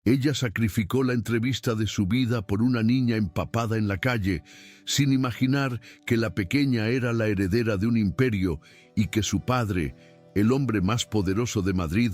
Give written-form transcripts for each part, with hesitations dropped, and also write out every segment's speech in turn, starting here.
Ella sacrificó la entrevista de su vida por una niña empapada en la calle, sin imaginar que la pequeña era la heredera de un imperio y que su padre, el hombre más poderoso de Madrid,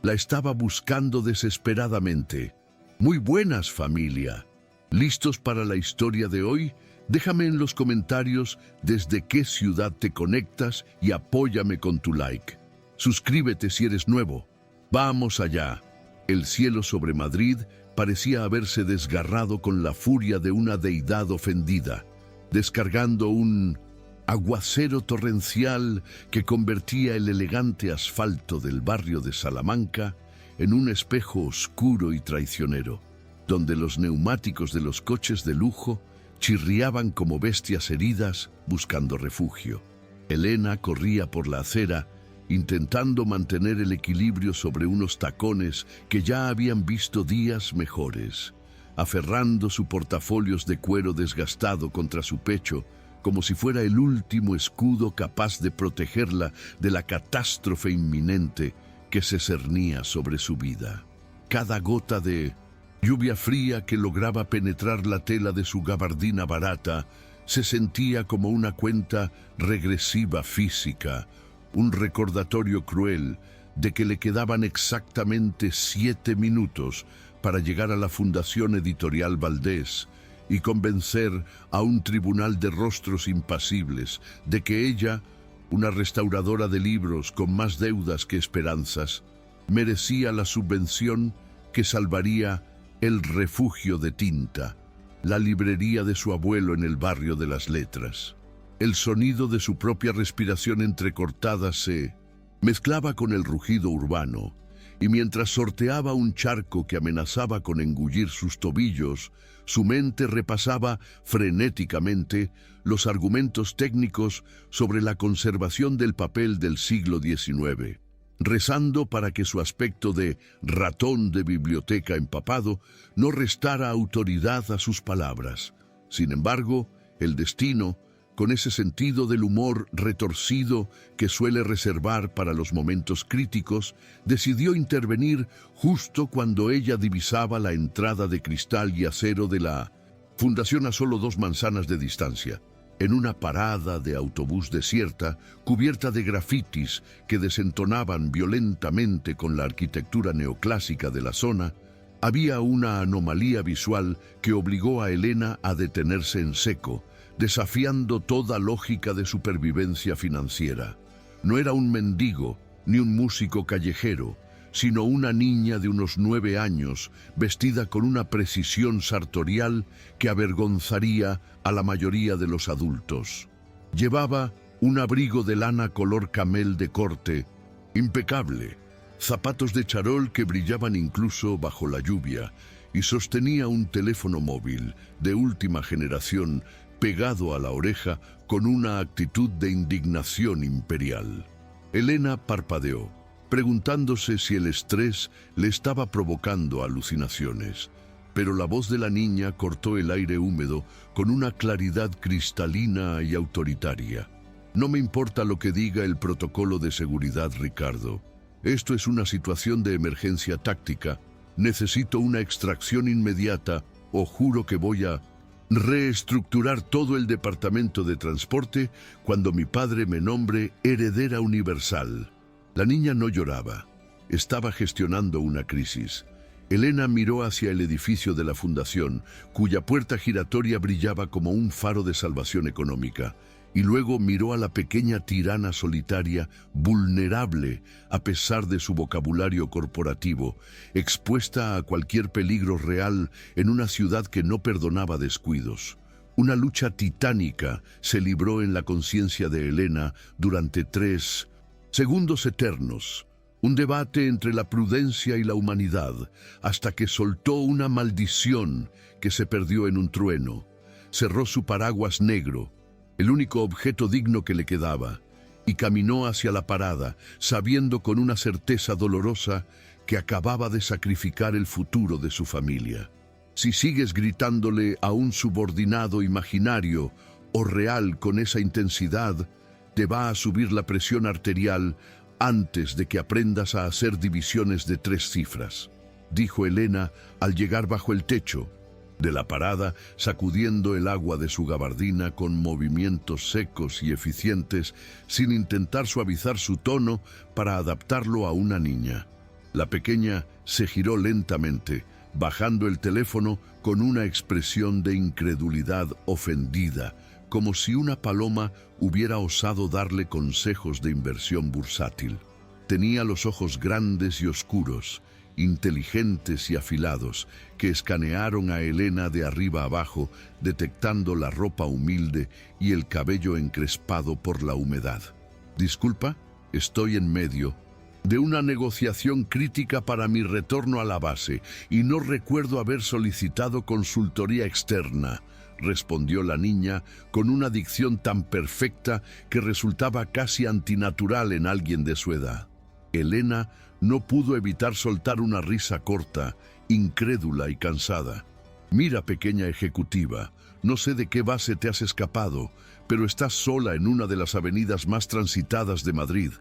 la estaba buscando desesperadamente. Muy buenas, familia. ¿Listos para la historia de hoy? Déjame en los comentarios desde qué ciudad te conectas y apóyame con tu like. Suscríbete si eres nuevo. ¡Vamos allá! El cielo sobre Madrid parecía haberse desgarrado con la furia de una deidad ofendida, descargando un aguacero torrencial que convertía el elegante asfalto del barrio de Salamanca en un espejo oscuro y traicionero, donde los neumáticos de los coches de lujo chirriaban como bestias heridas buscando refugio. Elena corría por la acera, intentando mantener el equilibrio sobre unos tacones que ya habían visto días mejores, aferrando su portafolios de cuero desgastado contra su pecho, como si fuera el último escudo capaz de protegerla de la catástrofe inminente que se cernía sobre su vida. Cada gota de lluvia fría que lograba penetrar la tela de su gabardina barata se sentía como una cuenta regresiva física, un recordatorio cruel de que le quedaban exactamente 7 minutos para llegar a la Fundación Editorial Valdés y convencer a un tribunal de rostros impasibles de que ella, una restauradora de libros con más deudas que esperanzas, merecía la subvención que salvaría el Refugio de Tinta, la librería de su abuelo en el barrio de las Letras. El sonido de su propia respiración entrecortada se mezclaba con el rugido urbano, y mientras sorteaba un charco que amenazaba con engullir sus tobillos, su mente repasaba frenéticamente los argumentos técnicos sobre la conservación del papel del siglo XIX, rezando para que su aspecto de ratón de biblioteca empapado no restara autoridad a sus palabras. Sin embargo, el destino, con ese sentido del humor retorcido que suele reservar para los momentos críticos, decidió intervenir justo cuando ella divisaba la entrada de cristal y acero de la fundación a solo 2 manzanas de distancia. En una parada de autobús desierta, cubierta de grafitis que desentonaban violentamente con la arquitectura neoclásica de la zona, había una anomalía visual que obligó a Elena a detenerse en seco, desafiando toda lógica de supervivencia financiera. No era un mendigo ni un músico callejero, sino una niña de unos 9 años, vestida con una precisión sartorial que avergonzaría a la mayoría de los adultos. Llevaba un abrigo de lana color camel de corte, impecable, zapatos de charol que brillaban incluso bajo la lluvia, y sostenía un teléfono móvil de última generación pegado a la oreja con una actitud de indignación imperial. Elena parpadeó, preguntándose si el estrés le estaba provocando alucinaciones, pero la voz de la niña cortó el aire húmedo con una claridad cristalina y autoritaria. No me importa lo que diga el protocolo de seguridad, Ricardo. Esto es una situación de emergencia táctica. Necesito una extracción inmediata o juro que voy a reestructurar todo el departamento de transporte cuando mi padre me nombre heredera universal. La niña no lloraba. Estaba gestionando una crisis. Elena miró hacia el edificio de la fundación, cuya puerta giratoria brillaba como un faro de salvación económica, y luego miró a la pequeña tirana solitaria, vulnerable a pesar de su vocabulario corporativo, expuesta a cualquier peligro real en una ciudad que no perdonaba descuidos. Una lucha titánica se libró en la conciencia de Elena durante 3 segundos eternos, un debate entre la prudencia y la humanidad, hasta que soltó una maldición que se perdió en un trueno. Cerró su paraguas negro, el único objeto digno que le quedaba, y caminó hacia la parada, sabiendo con una certeza dolorosa que acababa de sacrificar el futuro de su familia. Si sigues gritándole a un subordinado imaginario o real con esa intensidad, te va a subir la presión arterial antes de que aprendas a hacer divisiones de 3 cifras. dijo Elena al llegar bajo el techo de la parada, sacudiendo el agua de su gabardina con movimientos secos y eficientes, sin intentar suavizar su tono para adaptarlo a una niña. La pequeña se giró lentamente, bajando el teléfono con una expresión de incredulidad ofendida, como si una paloma hubiera osado darle consejos de inversión bursátil. Tenía los ojos grandes y oscuros, inteligentes y afilados, que escanearon a Elena de arriba abajo, detectando la ropa humilde y el cabello encrespado por la humedad. «Disculpa, estoy en medio de una negociación crítica para mi retorno a la base y no recuerdo haber solicitado consultoría externa», respondió la niña con una dicción tan perfecta que resultaba casi antinatural en alguien de su edad. Elena no pudo evitar soltar una risa corta, incrédula y cansada. «Mira, pequeña ejecutiva, no sé de qué base te has escapado, pero estás sola en una de las avenidas más transitadas de Madrid.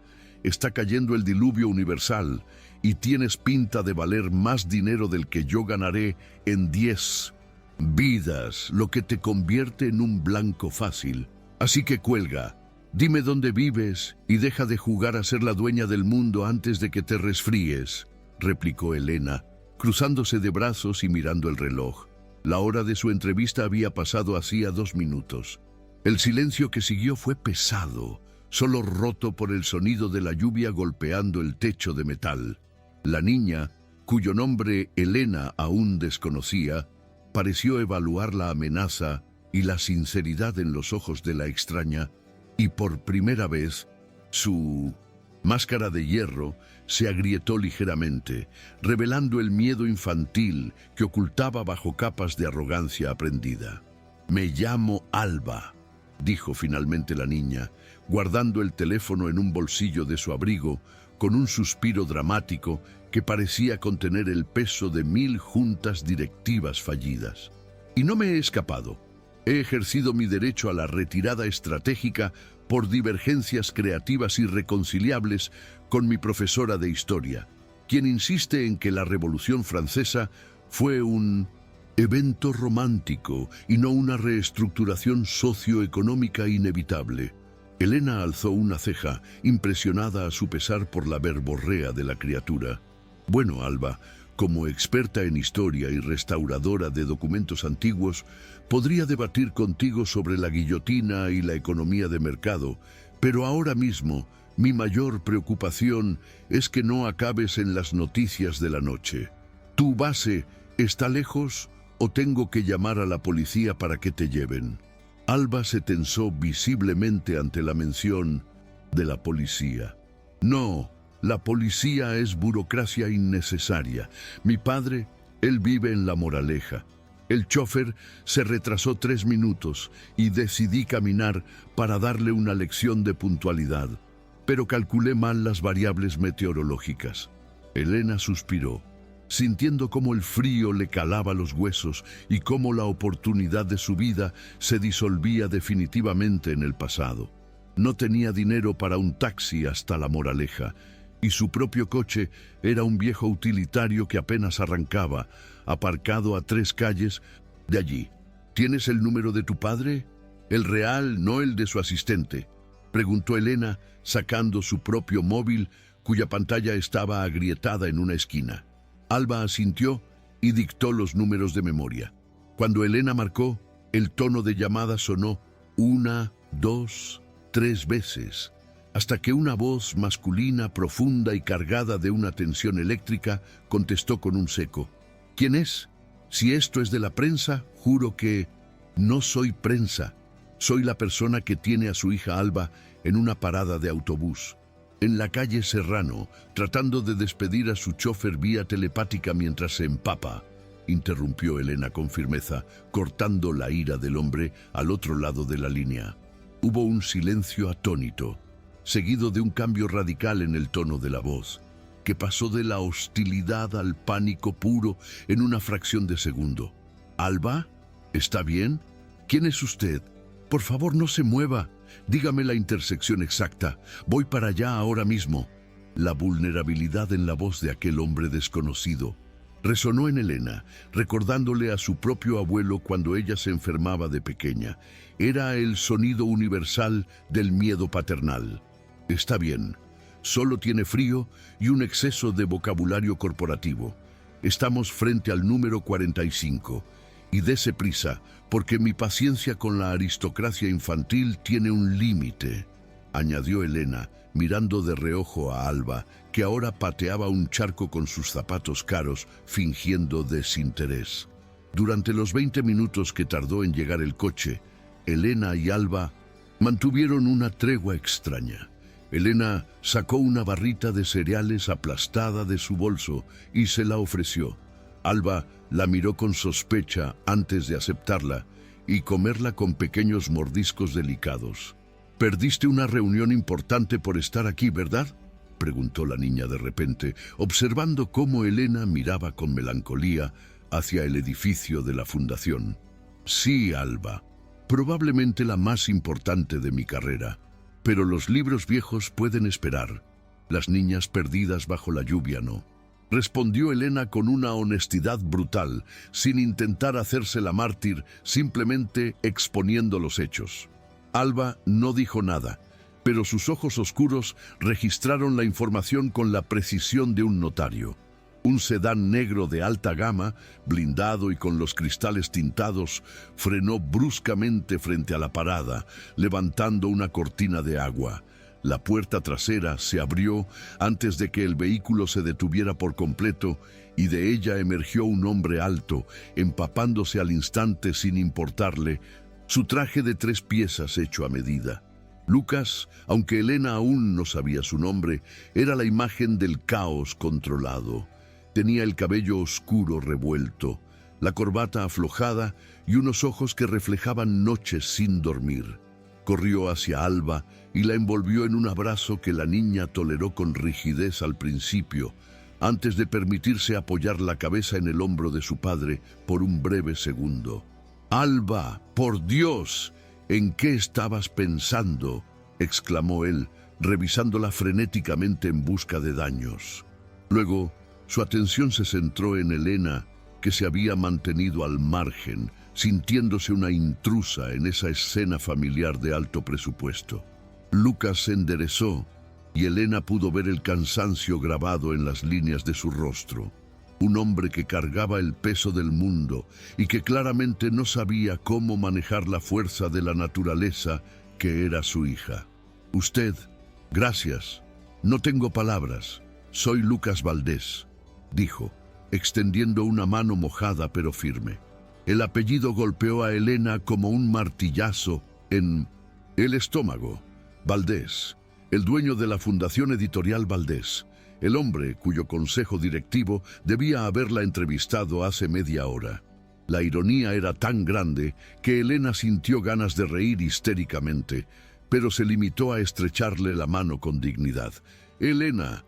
Está cayendo el diluvio universal y tienes pinta de valer más dinero del que yo ganaré en 10 vidas, lo que te convierte en un blanco fácil. Así que cuelga. Dime dónde vives y deja de jugar a ser la dueña del mundo antes de que te resfríes», replicó Elena, cruzándose de brazos y mirando el reloj. La hora de su entrevista había pasado hacía 2 minutos. El silencio que siguió fue pesado, solo roto por el sonido de la lluvia golpeando el techo de metal. La niña, cuyo nombre Elena aún desconocía, pareció evaluar la amenaza y la sinceridad en los ojos de la extraña, y por primera vez, su máscara de hierro se agrietó ligeramente, revelando el miedo infantil que ocultaba bajo capas de arrogancia aprendida. «Me llamo Alba», dijo finalmente la niña, guardando el teléfono en un bolsillo de su abrigo, con un suspiro dramático que parecía contener el peso de 1000 juntas directivas fallidas. «Y no me he escapado. He ejercido mi derecho a la retirada estratégica por divergencias creativas irreconciliables con mi profesora de historia, quien insiste en que la Revolución Francesa fue un evento romántico y no una reestructuración socioeconómica inevitable». Elena alzó una ceja, impresionada a su pesar por la verborrea de la criatura. «Bueno, Alba, como experta en historia y restauradora de documentos antiguos, podría debatir contigo sobre la guillotina y la economía de mercado, pero ahora mismo mi mayor preocupación es que no acabes en las noticias de la noche. ¿Tu base está lejos o tengo que llamar a la policía para que te lleven?» Alba se tensó visiblemente ante la mención de la policía. «No, la policía es burocracia innecesaria. Mi padre, él vive en La Moraleja. El chofer se retrasó 3 minutos y decidí caminar para darle una lección de puntualidad, pero calculé mal las variables meteorológicas». Elena suspiró, sintiendo cómo el frío le calaba los huesos y cómo la oportunidad de su vida se disolvía definitivamente en el pasado. No tenía dinero para un taxi hasta La Moraleja, y su propio coche era un viejo utilitario que apenas arrancaba, aparcado a 3 calles de allí. «¿Tienes el número de tu padre? El real, no el de su asistente», preguntó Elena, sacando su propio móvil, cuya pantalla estaba agrietada en una esquina. Alba asintió y dictó los números de memoria. Cuando Elena marcó, el tono de llamada sonó 1, 2, 3 veces, hasta que una voz masculina profunda y cargada de una tensión eléctrica contestó con un seco: «¿Quién es? Si esto es de la prensa, juro que no soy prensa. Soy la persona que tiene a su hija Alba en una parada de autobús, en la calle Serrano, tratando de despedir a su chofer vía telepática mientras se empapa», interrumpió Elena con firmeza, cortando la ira del hombre al otro lado de la línea. Hubo un silencio atónito, seguido de un cambio radical en el tono de la voz, que pasó de la hostilidad al pánico puro en una fracción de segundo. «¿Alba? ¿Está bien? ¿Quién es usted? Por favor, no se mueva. Dígame la intersección exacta. Voy para allá ahora mismo». La vulnerabilidad en la voz de aquel hombre desconocido Resonó en Elena, recordándole a su propio abuelo cuando ella se enfermaba de pequeña. Era el sonido universal del miedo paternal. Está bien, solo tiene frío y un exceso de vocabulario corporativo. Estamos frente al número 45, y dese prisa, porque mi paciencia con la aristocracia infantil tiene un límite, añadió Elena, mirando de reojo a Alba, que ahora pateaba un charco con sus zapatos caros, fingiendo desinterés. Durante los 20 minutos que tardó en llegar el coche, Elena y Alba mantuvieron una tregua extraña. Elena sacó una barrita de cereales aplastada de su bolso y se la ofreció. Alba la miró con sospecha antes de aceptarla y comerla con pequeños mordiscos delicados. «Perdiste una reunión importante por estar aquí, ¿verdad?», preguntó la niña de repente, observando cómo Elena miraba con melancolía hacia el edificio de la fundación. «Sí, Alba, probablemente la más importante de mi carrera. Pero los libros viejos pueden esperar. Las niñas perdidas bajo la lluvia no», respondió Elena con una honestidad brutal, sin intentar hacerse la mártir, simplemente exponiendo los hechos. Alba no dijo nada, pero sus ojos oscuros registraron la información con la precisión de un notario. Un sedán negro de alta gama, blindado y con los cristales tintados, frenó bruscamente frente a la parada, levantando una cortina de agua. La puerta trasera se abrió antes de que el vehículo se detuviera por completo y de ella emergió un hombre alto, empapándose al instante sin importarle su traje de 3 piezas hecho a medida. Lucas, aunque Elena aún no sabía su nombre, era la imagen del caos controlado. Tenía el cabello oscuro revuelto, la corbata aflojada y unos ojos que reflejaban noches sin dormir. Corrió hacia Alba y la envolvió en un abrazo que la niña toleró con rigidez al principio, antes de permitirse apoyar la cabeza en el hombro de su padre por un breve segundo. «Alba, por Dios, ¿en qué estabas pensando?», exclamó él, revisándola frenéticamente en busca de daños. Luego, su atención se centró en Elena, que se había mantenido al margen, sintiéndose una intrusa en esa escena familiar de alto presupuesto. Lucas se enderezó y Elena pudo ver el cansancio grabado en las líneas de su rostro. Un hombre que cargaba el peso del mundo y que claramente no sabía cómo manejar la fuerza de la naturaleza que era su hija. «Usted, gracias. No tengo palabras. Soy Lucas Valdés», dijo, extendiendo una mano mojada pero firme. El apellido golpeó a Elena como un martillazo en el estómago. Valdés, el dueño de la Fundación Editorial Valdés, el hombre cuyo consejo directivo debía haberla entrevistado hace media hora. La ironía era tan grande que Elena sintió ganas de reír histéricamente, pero se limitó a estrecharle la mano con dignidad. Elena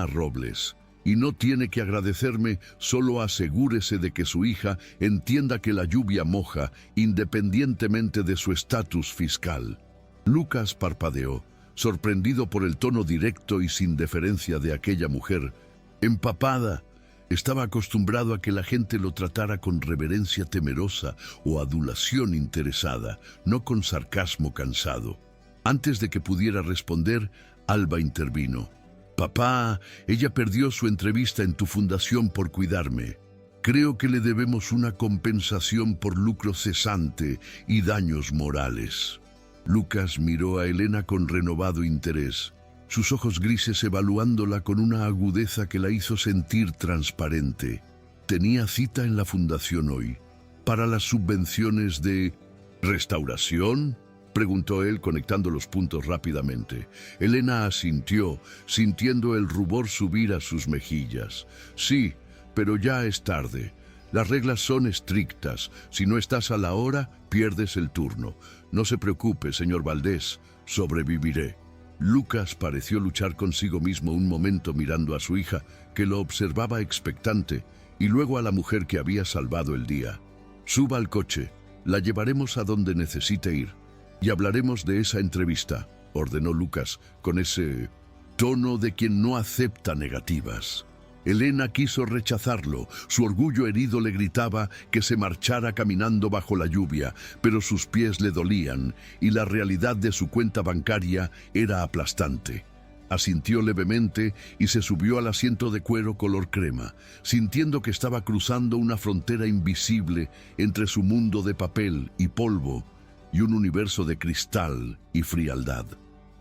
Robles, y no tiene que agradecerme, solo asegúrese de que su hija entienda que la lluvia moja independientemente de su estatus fiscal». Lucas parpadeó, sorprendido por el tono directo y sin deferencia de aquella mujer. Empapada, estaba acostumbrado a que la gente lo tratara con reverencia temerosa o adulación interesada, no con sarcasmo cansado. Antes de que pudiera responder, Alba intervino. «Papá, ella perdió su entrevista en tu fundación por cuidarme. Creo que le debemos una compensación por lucro cesante y daños morales». Lucas miró a Elena con renovado interés, sus ojos grises evaluándola con una agudeza que la hizo sentir transparente. Tenía cita en la fundación hoy. ¿Para las subvenciones de restauración?, preguntó él, conectando los puntos rápidamente. Elena asintió, sintiendo el rubor subir a sus mejillas. «Sí, pero ya es tarde. Las reglas son estrictas. Si no estás a la hora, pierdes el turno. No se preocupe, señor Valdés, sobreviviré». Lucas pareció luchar consigo mismo un momento mirando a su hija, que lo observaba expectante, y luego a la mujer que había salvado el día. «Suba al coche. La llevaremos a donde necesite ir. Y hablaremos de esa entrevista», ordenó Lucas, con ese tono de quien no acepta negativas. Elena quiso rechazarlo. Su orgullo herido le gritaba que se marchara caminando bajo la lluvia, pero sus pies le dolían y la realidad de su cuenta bancaria era aplastante. Asintió levemente y se subió al asiento de cuero color crema, sintiendo que estaba cruzando una frontera invisible entre su mundo de papel y polvo y un universo de cristal y frialdad.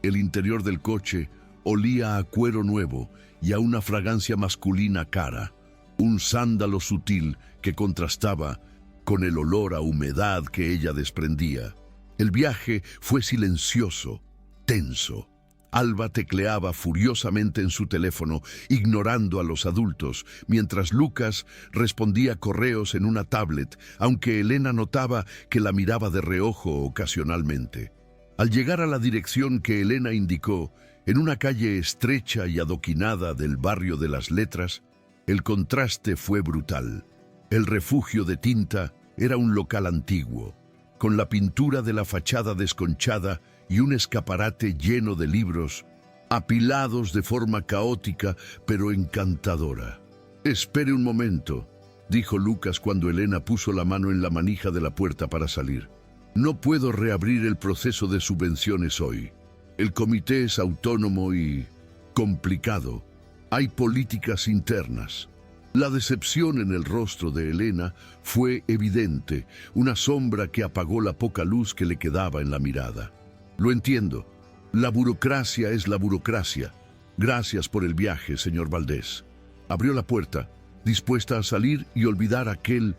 El interior del coche olía a cuero nuevo y a una fragancia masculina cara, un sándalo sutil que contrastaba con el olor a humedad que ella desprendía. El viaje fue silencioso, tenso. Alba tecleaba furiosamente en su teléfono, ignorando a los adultos, mientras Lucas respondía correos en una tablet, aunque Elena notaba que la miraba de reojo ocasionalmente. Al llegar a la dirección que Elena indicó, en una calle estrecha y adoquinada del barrio de las Letras, el contraste fue brutal. El refugio de tinta era un local antiguo, con la pintura de la fachada desconchada y un escaparate lleno de libros, apilados de forma caótica pero encantadora. «Espere un momento», dijo Lucas cuando Elena puso la mano en la manija de la puerta para salir. «No puedo reabrir el proceso de subvenciones hoy. El comité es autónomo y complicado. Hay políticas internas». La decepción en el rostro de Elena fue evidente, una sombra que apagó la poca luz que le quedaba en la mirada. «Lo entiendo. La burocracia es la burocracia. Gracias por el viaje, señor Valdés». Abrió la puerta, dispuesta a salir y olvidar aquel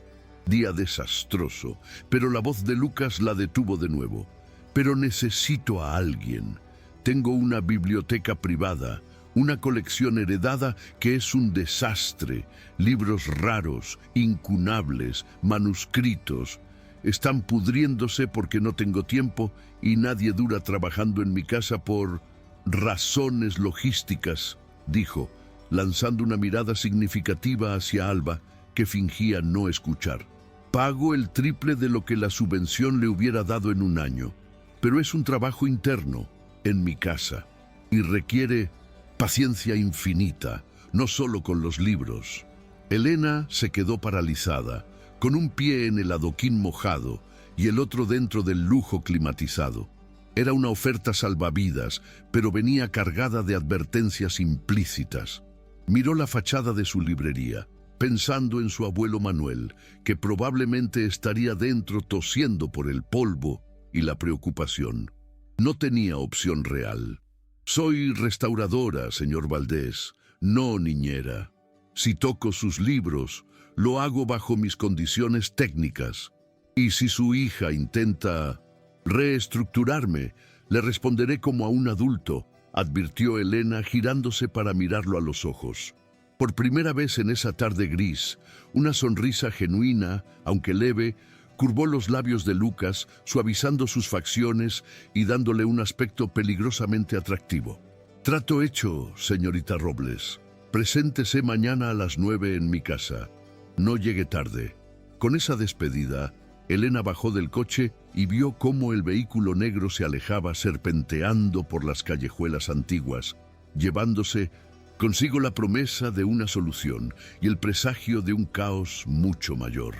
día desastroso, pero la voz de Lucas la detuvo de nuevo. «Pero necesito a alguien. Tengo una biblioteca privada, una colección heredada que es un desastre, libros raros, incunables, manuscritos. Están pudriéndose porque no tengo tiempo y nadie dura trabajando en mi casa por razones logísticas», dijo, lanzando una mirada significativa hacia Alba, que fingía no escuchar. «Pago el triple de lo que la subvención le hubiera dado en un año, pero es un trabajo interno, en mi casa, y requiere paciencia infinita, no solo con los libros». Elena se quedó paralizada, con un pie en el adoquín mojado y el otro dentro del lujo climatizado. Era una oferta salvavidas, pero venía cargada de advertencias implícitas. Miró la fachada de su librería, pensando en su abuelo Manuel, que probablemente estaría dentro tosiendo por el polvo y la preocupación. No tenía opción real. «Soy restauradora, señor Valdés, no niñera. Si toco sus libros, lo hago bajo mis condiciones técnicas. Y si su hija intenta reestructurarme, le responderé como a un adulto», advirtió Elena, girándose para mirarlo a los ojos. Por primera vez en esa tarde gris, una sonrisa genuina, aunque leve, curvó los labios de Lucas, suavizando sus facciones y dándole un aspecto peligrosamente atractivo. «Trato hecho, señorita Robles. Preséntese mañana a las 9 en mi casa. No llegue tarde». Con esa despedida, Elena bajó del coche y vio cómo el vehículo negro se alejaba serpenteando por las callejuelas antiguas, llevándose consigo la promesa de una solución y el presagio de un caos mucho mayor.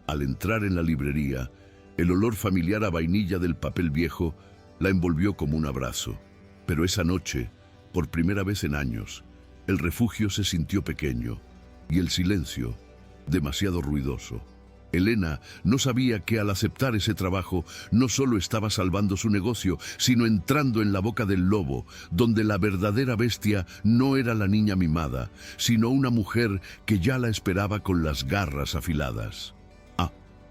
Al entrar en la librería, el olor familiar a vainilla del papel viejo la envolvió como un abrazo. Pero esa noche, por primera vez en años, el refugio se sintió pequeño y el silencio demasiado ruidoso. Elena no sabía que al aceptar ese trabajo no solo estaba salvando su negocio, sino entrando en la boca del lobo, donde la verdadera bestia no era la niña mimada, sino una mujer que ya la esperaba con las garras afiladas.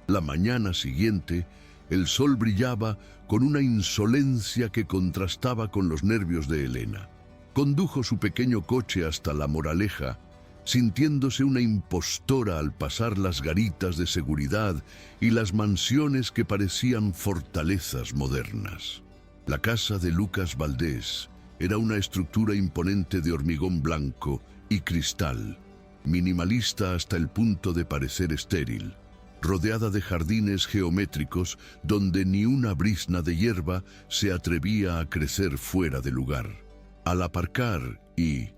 La mañana siguiente, el sol brillaba con una insolencia que contrastaba con los nervios de Elena. Condujo su pequeño coche hasta La Moraleja, sintiéndose una impostora al pasar las garitas de seguridad y las mansiones que parecían fortalezas modernas. La casa de Lucas Valdés era una estructura imponente de hormigón blanco y cristal, minimalista hasta el punto de parecer estéril, rodeada de jardines geométricos donde ni una brizna de hierba se atrevía a crecer fuera de lugar. Al aparcar y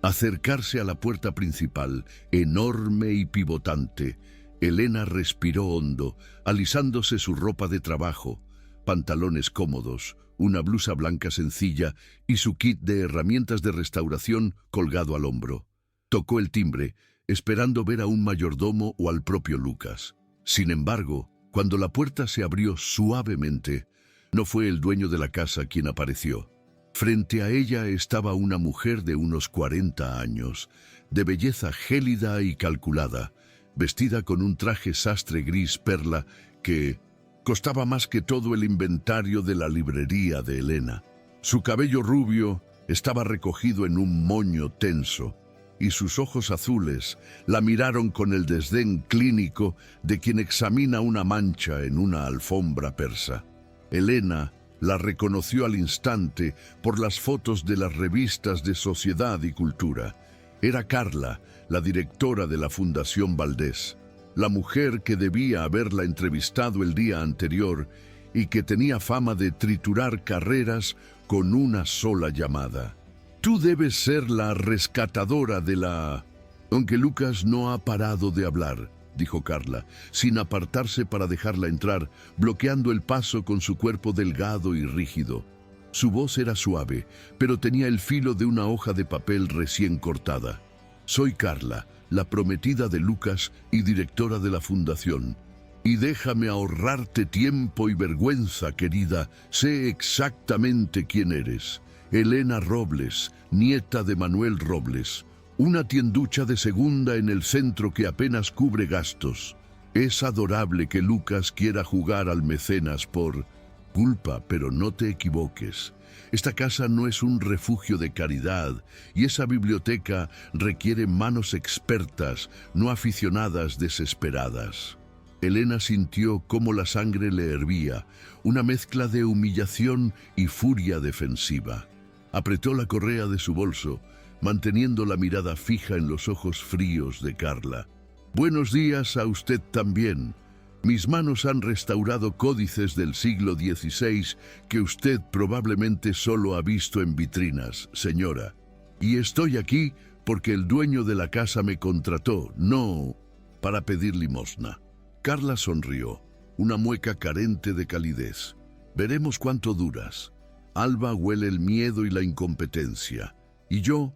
Acercarse a la puerta principal, enorme y pivotante, Elena respiró hondo, alisándose su ropa de trabajo, pantalones cómodos, una blusa blanca sencilla y su kit de herramientas de restauración colgado al hombro. Tocó el timbre, esperando ver a un mayordomo o al propio Lucas. Sin embargo, cuando la puerta se abrió suavemente, no fue el dueño de la casa quien apareció. Frente a ella estaba una mujer de unos 40 años, de belleza gélida y calculada, vestida con un traje sastre gris perla que costaba más que todo el inventario de la librería de Elena. Su cabello rubio estaba recogido en un moño tenso, y sus ojos azules la miraron con el desdén clínico de quien examina una mancha en una alfombra persa. Elena la reconoció al instante por las fotos de las revistas de Sociedad y Cultura. Era Carla, la directora de la Fundación Valdés, la mujer que debía haberla entrevistado el día anterior y que tenía fama de triturar carreras con una sola llamada. Tú debes ser la rescatadora de la... Aunque Lucas no ha parado de hablar, dijo Carla, sin apartarse para dejarla entrar, bloqueando el paso con su cuerpo delgado y rígido. Su voz era suave, pero tenía el filo de una hoja de papel recién cortada. Soy Carla, la prometida de Lucas y directora de la fundación. Y déjame ahorrarte tiempo y vergüenza, querida. Sé exactamente quién eres. Elena Robles, nieta de Manuel Robles. Una tienducha de segunda en el centro que apenas cubre gastos. Es adorable que Lucas quiera jugar al mecenas por culpa, pero no te equivoques. Esta casa no es un refugio de caridad y esa biblioteca requiere manos expertas, no aficionadas desesperadas. Elena sintió cómo la sangre le hervía, una mezcla de humillación y furia defensiva. Apretó la correa de su bolso, manteniendo la mirada fija en los ojos fríos de Carla. Buenos días a usted también. Mis manos han restaurado códices del siglo XVI que usted probablemente solo ha visto en vitrinas, señora. Y estoy aquí porque el dueño de la casa me contrató, no para pedir limosna. Carla sonrió, una mueca carente de calidez. Veremos cuánto duras. Alba huele el miedo y la incompetencia. Y yo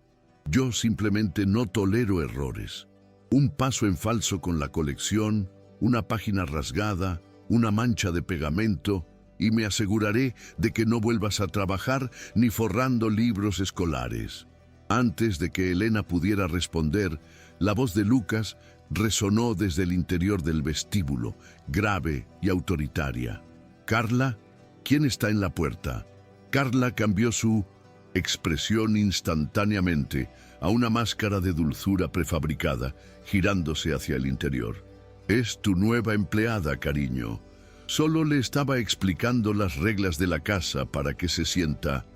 simplemente no tolero errores. Un paso en falso con la colección, una página rasgada, una mancha de pegamento, y me aseguraré de que no vuelvas a trabajar ni forrando libros escolares. Antes de que Elena pudiera responder, la voz de Lucas resonó desde el interior del vestíbulo, grave y autoritaria. «Carla, ¿quién está en la puerta?» Carla cambió su expresión instantáneamente a una máscara de dulzura prefabricada, girándose hacia el interior. «Es tu nueva empleada, cariño. Solo le estaba explicando las reglas de la casa para que se sienta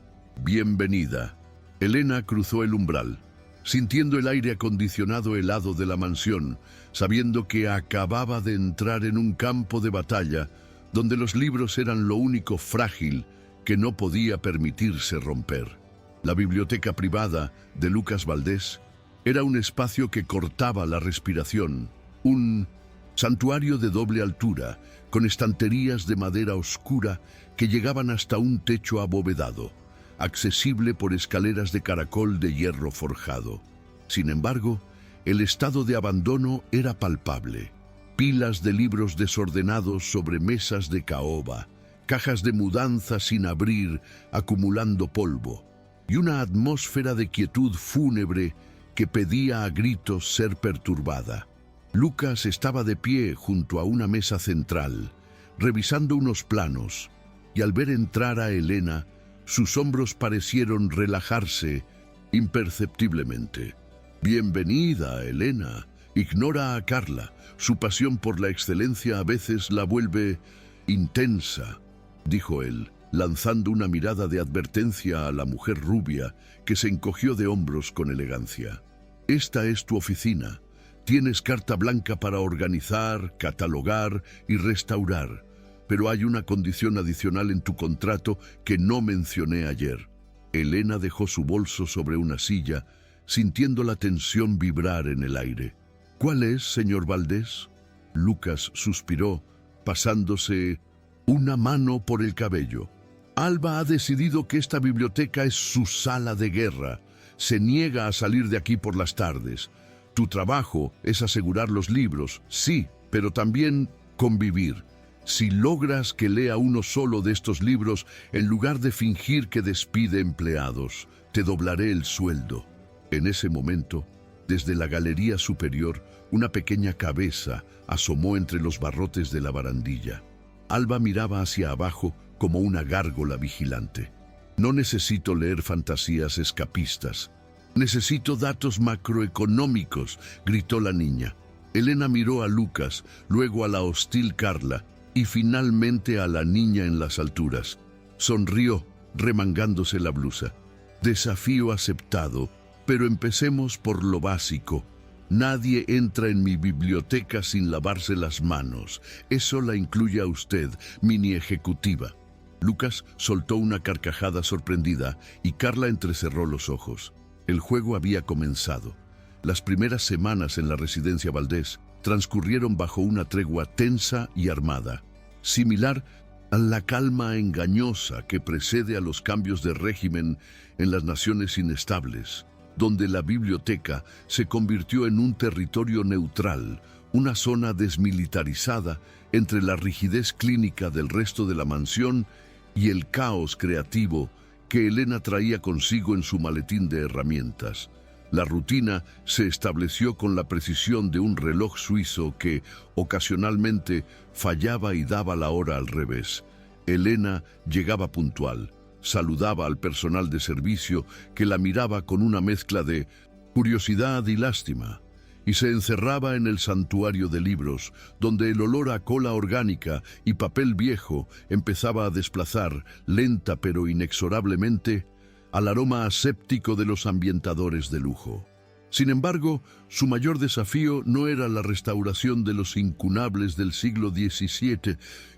bienvenida». Elena cruzó el umbral, sintiendo el aire acondicionado helado de la mansión, sabiendo que acababa de entrar en un campo de batalla donde los libros eran lo único frágil que no podía permitirse romper. La biblioteca privada de Lucas Valdés era un espacio que cortaba la respiración, un santuario de doble altura, con estanterías de madera oscura que llegaban hasta un techo abovedado, accesible por escaleras de caracol de hierro forjado. Sin embargo, el estado de abandono era palpable. Pilas de libros desordenados sobre mesas de caoba, cajas de mudanza sin abrir, acumulando polvo, y una atmósfera de quietud fúnebre que pedía a gritos ser perturbada. Lucas estaba de pie junto a una mesa central, revisando unos planos, y al ver entrar a Elena, sus hombros parecieron relajarse imperceptiblemente. «Bienvenida, Elena». Ignora a Carla. Su pasión por la excelencia a veces la vuelve intensa, dijo él, lanzando una mirada de advertencia a la mujer rubia, que se encogió de hombros con elegancia. «Esta es tu oficina. Tienes carta blanca para organizar, catalogar y restaurar, pero hay una condición adicional en tu contrato que no mencioné ayer». Elena dejó su bolso sobre una silla sintiendo la tensión vibrar en el aire. ¿Cuál es, señor Valdés? Lucas suspiró, pasándose una mano por el cabello. Alba ha decidido que esta biblioteca es su sala de guerra. Se niega a salir de aquí por las tardes. Tu trabajo es asegurar los libros, sí, pero también convivir. Si logras que lea uno solo de estos libros, en lugar de fingir que despide empleados, te doblaré el sueldo. En ese momento, desde la galería superior, una pequeña cabeza asomó entre los barrotes de la barandilla. Alba miraba hacia abajo como una gárgola vigilante. No necesito leer fantasías escapistas. Necesito datos macroeconómicos, gritó la niña. Elena miró a Lucas, luego a la hostil Carla y finalmente a la niña en las alturas. Sonrió, remangándose la blusa. Desafío aceptado, pero empecemos por lo básico. Nadie entra en mi biblioteca sin lavarse las manos. Eso la incluye a usted, mini ejecutiva. Lucas soltó una carcajada sorprendida y Carla entrecerró los ojos. El juego había comenzado. Las primeras semanas en la residencia Valdés transcurrieron bajo una tregua tensa y armada, similar a la calma engañosa que precede a los cambios de régimen en las naciones inestables, donde la biblioteca se convirtió en un territorio neutral, una zona desmilitarizada entre la rigidez clínica del resto de la mansión y el caos creativo que Elena traía consigo en su maletín de herramientas. La rutina se estableció con la precisión de un reloj suizo que, ocasionalmente, fallaba y daba la hora al revés. Elena llegaba puntual, saludaba al personal de servicio que la miraba con una mezcla de curiosidad y lástima, y se encerraba en el santuario de libros, donde el olor a cola orgánica y papel viejo empezaba a desplazar, lenta pero inexorablemente, al aroma aséptico de los ambientadores de lujo. Sin embargo, su mayor desafío no era la restauración de los incunables del siglo XVII,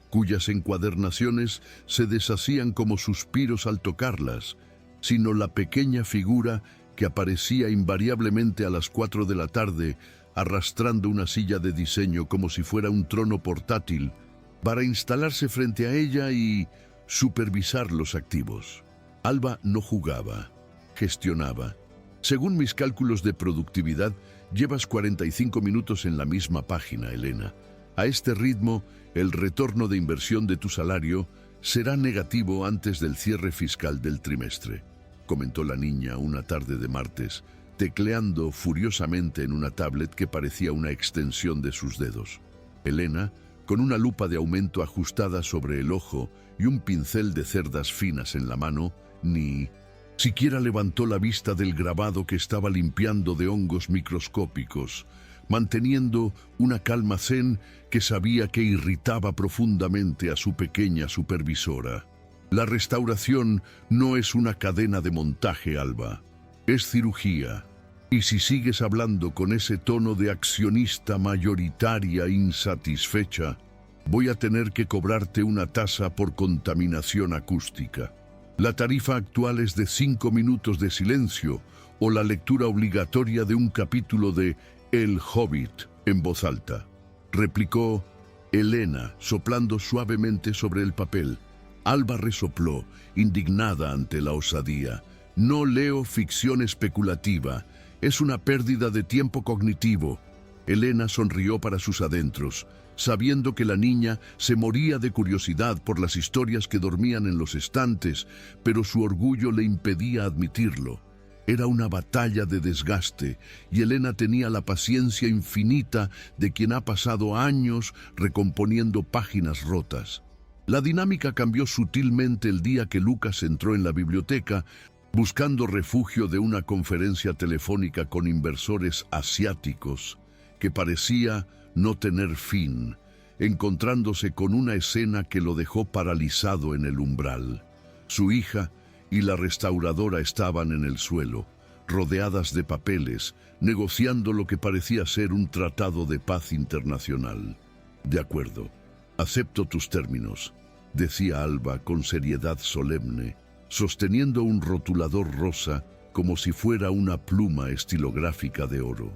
cuyas encuadernaciones se deshacían como suspiros al tocarlas, sino la pequeña figura que aparecía invariablemente a las 4 de la tarde, arrastrando una silla de diseño como si fuera un trono portátil, para instalarse frente a ella y supervisar los activos. Alba no jugaba, gestionaba. Según mis cálculos de productividad, llevas 45 minutos en la misma página, Elena. A este ritmo, el retorno de inversión de tu salario será negativo antes del cierre fiscal del trimestre, comentó la niña una tarde de martes, tecleando furiosamente en una tablet que parecía una extensión de sus dedos. Elena, con una lupa de aumento ajustada sobre el ojo y un pincel de cerdas finas en la mano, ni siquiera levantó la vista del grabado que estaba limpiando de hongos microscópicos, manteniendo una calma zen que sabía que irritaba profundamente a su pequeña supervisora. La restauración no es una cadena de montaje, Alba. Es cirugía. Y si sigues hablando con ese tono de accionista mayoritaria insatisfecha, voy a tener que cobrarte una tasa por contaminación acústica. La tarifa actual es de 5 minutos de silencio o la lectura obligatoria de un capítulo de El Hobbit en voz alta, replicó Elena, soplando suavemente sobre el papel. Alba resopló, indignada ante la osadía. No leo ficción especulativa. Es una pérdida de tiempo cognitivo. Elena sonrió para sus adentros, sabiendo que la niña se moría de curiosidad por las historias que dormían en los estantes, pero su orgullo le impedía admitirlo. Era una batalla de desgaste, y Elena tenía la paciencia infinita de quien ha pasado años recomponiendo páginas rotas. La dinámica cambió sutilmente el día que Lucas entró en la biblioteca, buscando refugio de una conferencia telefónica con inversores asiáticos, que parecía no tener fin, encontrándose con una escena que lo dejó paralizado en el umbral. Su hija y la restauradora estaban en el suelo, rodeadas de papeles, negociando lo que parecía ser un tratado de paz internacional. De acuerdo, acepto tus términos, decía Alba con seriedad solemne, sosteniendo un rotulador rosa como si fuera una pluma estilográfica de oro.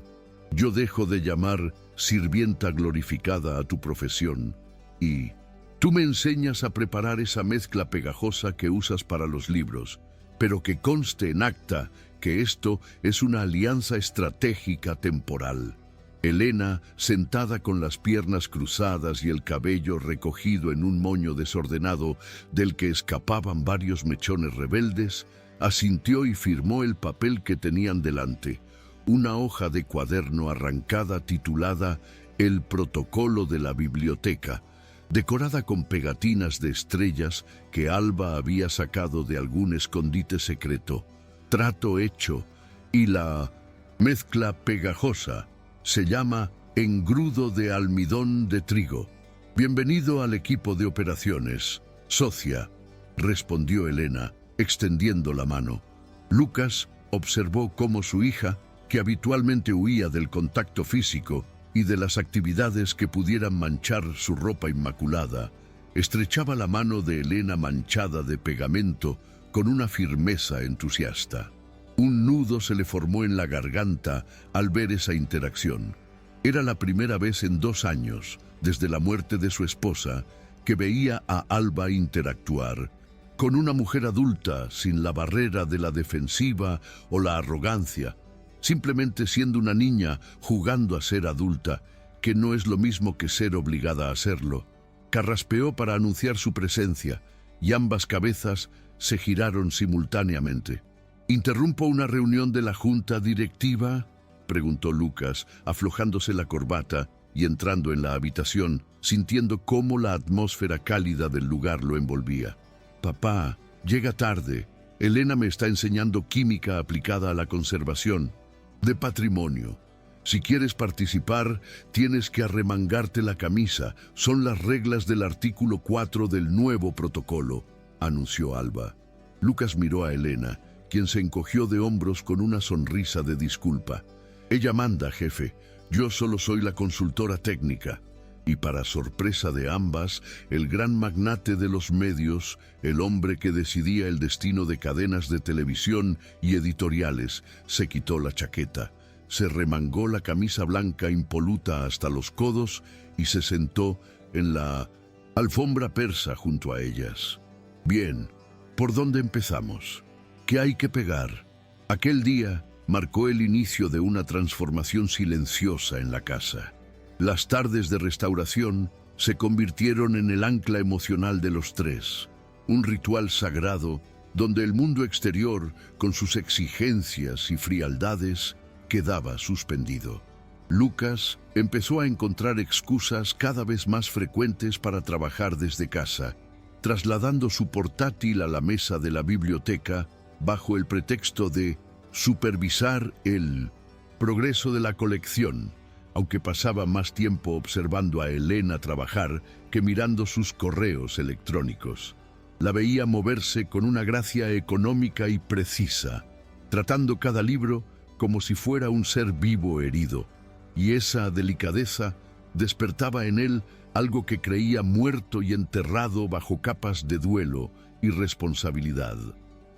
Yo dejo de llamar sirvienta glorificada a tu profesión y tú me enseñas a preparar esa mezcla pegajosa que usas para los libros, pero que conste en acta que esto es una alianza estratégica temporal. Elena, sentada con las piernas cruzadas y el cabello recogido en un moño desordenado del que escapaban varios mechones rebeldes, asintió y firmó el papel que tenían delante, una hoja de cuaderno arrancada titulada El protocolo de la biblioteca, decorada con pegatinas de estrellas que Alba había sacado de algún escondite secreto. Trato hecho, y la mezcla pegajosa se llama engrudo de almidón de trigo. Bienvenido al equipo de operaciones, socia, respondió Elena, extendiendo la mano. Lucas observó cómo su hija, que habitualmente huía del contacto físico y de las actividades que pudieran manchar su ropa inmaculada, estrechaba la mano de Elena manchada de pegamento con una firmeza entusiasta. Un nudo se le formó en la garganta al ver esa interacción. Era la primera vez en 2 años, desde la muerte de su esposa, que veía a Alba interactuar con una mujer adulta sin la barrera de la defensiva o la arrogancia, simplemente siendo una niña jugando a ser adulta, que no es lo mismo que ser obligada a serlo. Carraspeó para anunciar su presencia y ambas cabezas se giraron simultáneamente. ¿Interrumpo una reunión de la junta directiva?, preguntó Lucas, aflojándose la corbata y entrando en la habitación, sintiendo cómo la atmósfera cálida del lugar lo envolvía. Papá, llega tarde. Elena me está enseñando química aplicada a la conservación de patrimonio. Si quieres participar, tienes que arremangarte la camisa. Son las reglas del artículo 4 del nuevo protocolo, anunció Alba. Lucas miró a Elena, quien se encogió de hombros con una sonrisa de disculpa. Ella manda, jefe. Yo solo soy la consultora técnica. Y para sorpresa de ambas, el gran magnate de los medios, el hombre que decidía el destino de cadenas de televisión y editoriales, se quitó la chaqueta, se remangó la camisa blanca impoluta hasta los codos y se sentó en la alfombra persa junto a ellas. Bien, ¿por dónde empezamos? ¿Qué hay que pegar? Aquel día marcó el inicio de una transformación silenciosa en la casa. Las tardes de restauración se convirtieron en el ancla emocional de los tres, un ritual sagrado donde el mundo exterior, con sus exigencias y frialdades, quedaba suspendido. Lucas empezó a encontrar excusas cada vez más frecuentes para trabajar desde casa, trasladando su portátil a la mesa de la biblioteca bajo el pretexto de supervisar el progreso de la colección, aunque pasaba más tiempo observando a Elena trabajar que mirando sus correos electrónicos. La veía moverse con una gracia económica y precisa, tratando cada libro como si fuera un ser vivo herido, y esa delicadeza despertaba en él algo que creía muerto y enterrado bajo capas de duelo y responsabilidad.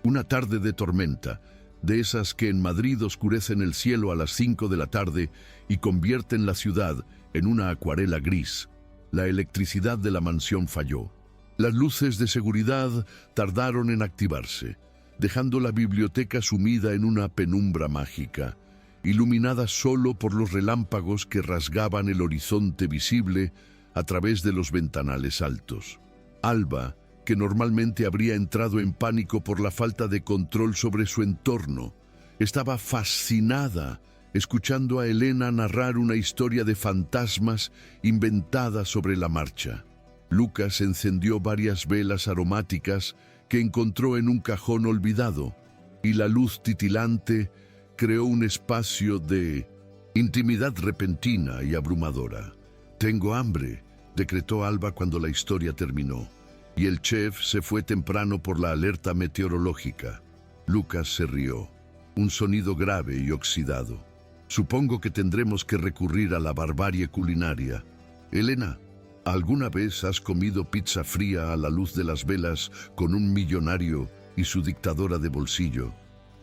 Una tarde de tormenta, de esas que en Madrid oscurecen el cielo a las 5 de la tarde y convierten la ciudad en una acuarela gris, la electricidad de la mansión falló. Las luces de seguridad tardaron en activarse, dejando la biblioteca sumida en una penumbra mágica, iluminada solo por los relámpagos que rasgaban el horizonte visible a través de los ventanales altos. Alba, que normalmente habría entrado en pánico por la falta de control sobre su entorno, estaba fascinada escuchando a Elena narrar una historia de fantasmas inventada sobre la marcha. Lucas encendió varias velas aromáticas que encontró en un cajón olvidado, y la luz titilante creó un espacio de intimidad repentina y abrumadora. «Tengo hambre», decretó Alba cuando la historia terminó, y el chef se fue temprano por la alerta meteorológica. Lucas se rió, un sonido grave y oxidado. «Supongo que tendremos que recurrir a la barbarie culinaria. Elena, ¿alguna vez has comido pizza fría a la luz de las velas con un millonario y su dictadora de bolsillo?»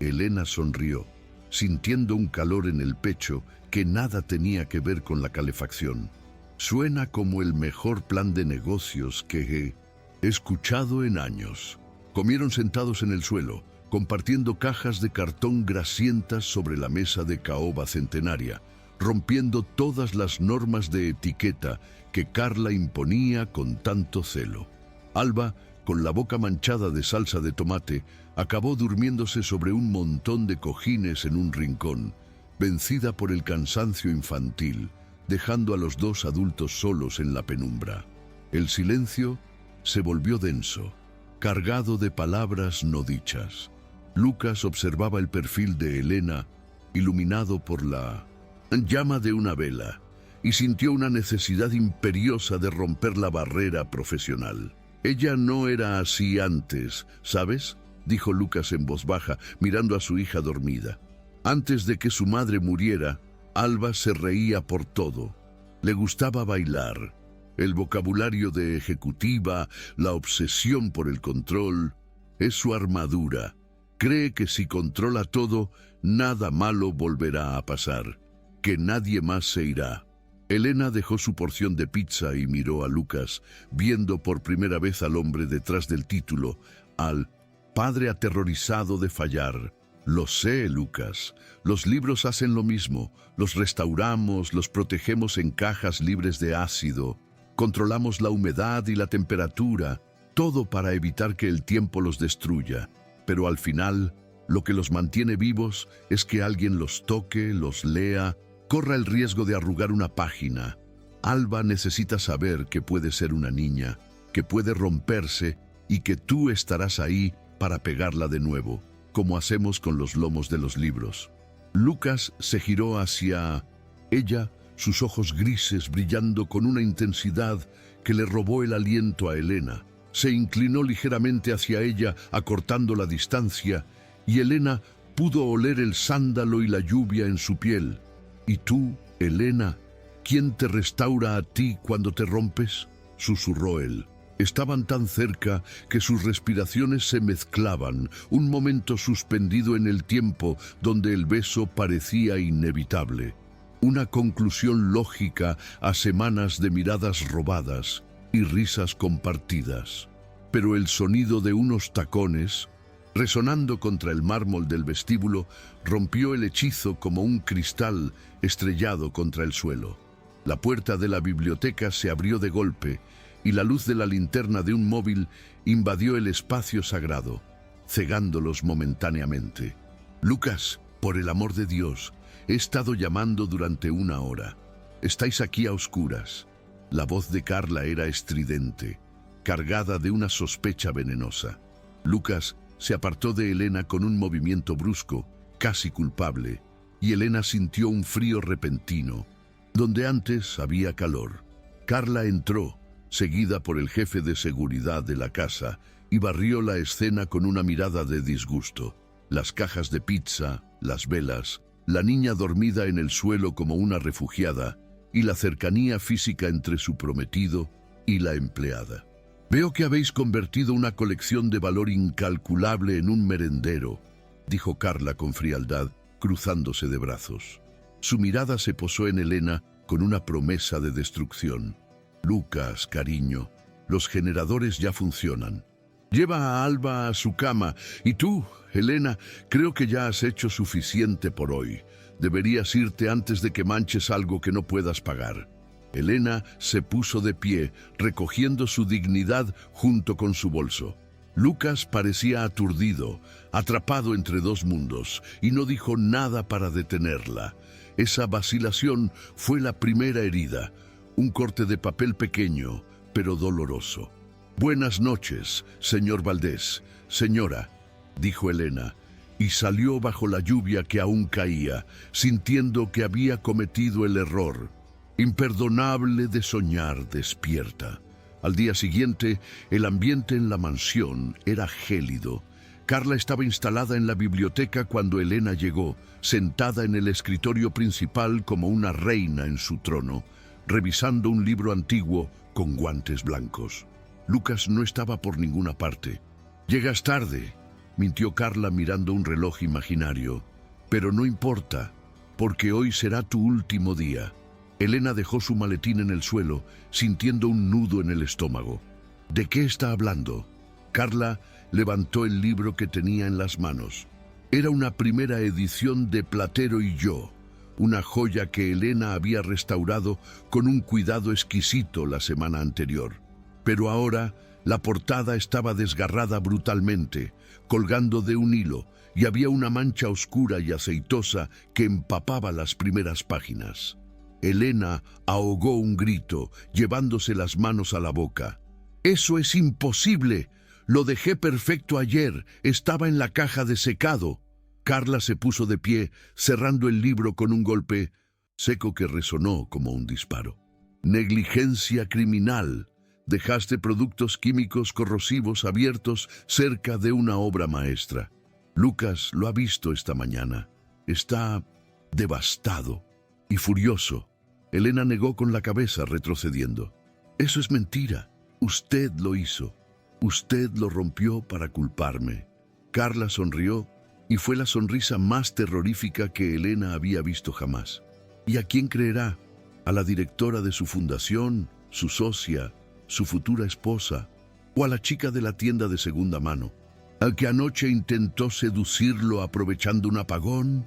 Elena sonrió, sintiendo un calor en el pecho que nada tenía que ver con la calefacción. Suena como el mejor plan de negocios que he escuchado en años. Comieron sentados en el suelo, compartiendo cajas de cartón grasientas sobre la mesa de caoba centenaria, rompiendo todas las normas de etiqueta que Carla imponía con tanto celo. Alba, con la boca manchada de salsa de tomate, acabó durmiéndose sobre un montón de cojines en un rincón, vencida por el cansancio infantil, dejando a los dos adultos solos en la penumbra. El silencio se volvió denso, cargado de palabras no dichas. Lucas observaba el perfil de Elena, iluminado por la llama de una vela, y sintió una necesidad imperiosa de romper la barrera profesional. Ella no era así antes, ¿sabes?, dijo Lucas en voz baja, mirando a su hija dormida. Antes de que su madre muriera, Alba se reía por todo. Le gustaba bailar. El vocabulario de ejecutiva, la obsesión por el control, es su armadura. Cree que si controla todo, nada malo volverá a pasar, que nadie más se irá. Elena dejó su porción de pizza y miró a Lucas, viendo por primera vez al hombre detrás del título, al padre aterrorizado de fallar. Lo sé, Lucas. Los libros hacen lo mismo. Los restauramos, los protegemos en cajas libres de ácido. Controlamos la humedad y la temperatura, todo para evitar que el tiempo los destruya. Pero al final, lo que los mantiene vivos es que alguien los toque, los lea, corra el riesgo de arrugar una página. Alba necesita saber que puede ser una niña, que puede romperse y que tú estarás ahí para pegarla de nuevo, como hacemos con los lomos de los libros. Lucas se giró hacia ella, sus ojos grises brillando con una intensidad que le robó el aliento a Elena. Se inclinó ligeramente hacia ella, acortando la distancia, y Elena pudo oler el sándalo y la lluvia en su piel. ¿Y tú, Elena, quién te restaura a ti cuando te rompes?, susurró él. Estaban tan cerca que sus respiraciones se mezclaban, un momento suspendido en el tiempo donde el beso parecía inevitable. Una conclusión lógica a semanas de miradas robadas y risas compartidas. Pero el sonido de unos tacones, resonando contra el mármol del vestíbulo, rompió el hechizo como un cristal estrellado contra el suelo. La puerta de la biblioteca se abrió de golpe y la luz de la linterna de un móvil invadió el espacio sagrado, cegándolos momentáneamente. «Lucas, por el amor de Dios, he estado llamando durante 1 hora. Estáis aquí a oscuras». La voz de Carla era estridente, cargada de una sospecha venenosa. Lucas se apartó de Elena con un movimiento brusco, casi culpable, y Elena sintió un frío repentino, donde antes había calor. Carla entró, seguida por el jefe de seguridad de la casa, y barrió la escena con una mirada de disgusto. Las cajas de pizza, las velas, la niña dormida en el suelo como una refugiada, y la cercanía física entre su prometido y la empleada. «Veo que habéis convertido una colección de valor incalculable en un merendero», dijo Carla con frialdad, cruzándose de brazos. Su mirada se posó en Elena con una promesa de destrucción. «Lucas, cariño, los generadores ya funcionan. Lleva a Alba a su cama, y tú, Elena, creo que ya has hecho suficiente por hoy. Deberías irte antes de que manches algo que no puedas pagar». Elena se puso de pie, recogiendo su dignidad junto con su bolso. Lucas parecía aturdido, atrapado entre dos mundos, y no dijo nada para detenerla. Esa vacilación fue la primera herida, un corte de papel pequeño, pero doloroso. «Buenas noches, señor Valdés, señora», dijo Elena, y salió bajo la lluvia que aún caía, sintiendo que había cometido el error imperdonable de soñar despierta. Al día siguiente, el ambiente en la mansión era gélido. Carla estaba instalada en la biblioteca cuando Elena llegó, sentada en el escritorio principal como una reina en su trono, revisando un libro antiguo con guantes blancos. Lucas no estaba por ninguna parte. «Llegas tarde», mintió Carla mirando un reloj imaginario. Pero no importa, porque hoy será tu último día. Elena dejó su maletín en el suelo, sintiendo un nudo en el estómago. ¿De qué está hablando? Carla levantó el libro que tenía en las manos. Era una primera edición de Platero y yo, una joya que Elena había restaurado con un cuidado exquisito la semana anterior. Pero ahora la portada estaba desgarrada brutalmente, colgando de un hilo, y había una mancha oscura y aceitosa que empapaba las primeras páginas. Elena ahogó un grito, llevándose las manos a la boca. «¡Eso es imposible! Lo dejé perfecto ayer, estaba en la caja de secado». Carla se puso de pie, cerrando el libro con un golpe seco que resonó como un disparo. «Negligencia criminal. Dejaste productos químicos corrosivos abiertos cerca de una obra maestra. Lucas lo ha visto esta mañana. Está devastado y furioso». Elena negó con la cabeza, retrocediendo. «Eso es mentira. Usted lo hizo. Usted lo rompió para culparme». Carla sonrió, y fue la sonrisa más terrorífica que Elena había visto jamás. ¿Y a quién creerá? ¿A la directora de su fundación, su socia, su futura esposa, o a la chica de la tienda de segunda mano, al que anoche intentó seducirlo aprovechando un apagón?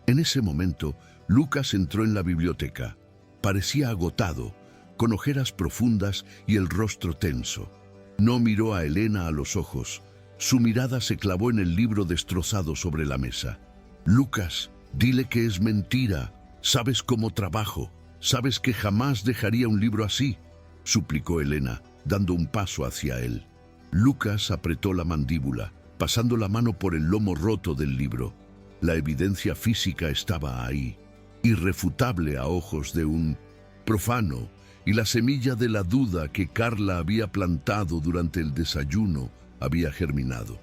En ese momento, Lucas entró en la biblioteca. Parecía agotado, con ojeras profundas y el rostro tenso. No miró a Elena a los ojos. Su mirada se clavó en el libro destrozado sobre la mesa. «Lucas, dile que es mentira. Sabes cómo trabajo. Sabes que jamás dejaría un libro así», suplicó Elena, dando un paso hacia él. Lucas apretó la mandíbula, pasando la mano por el lomo roto del libro. La evidencia física estaba ahí, irrefutable a ojos de un profano, y la semilla de la duda que Carla había plantado durante el desayuno había germinado.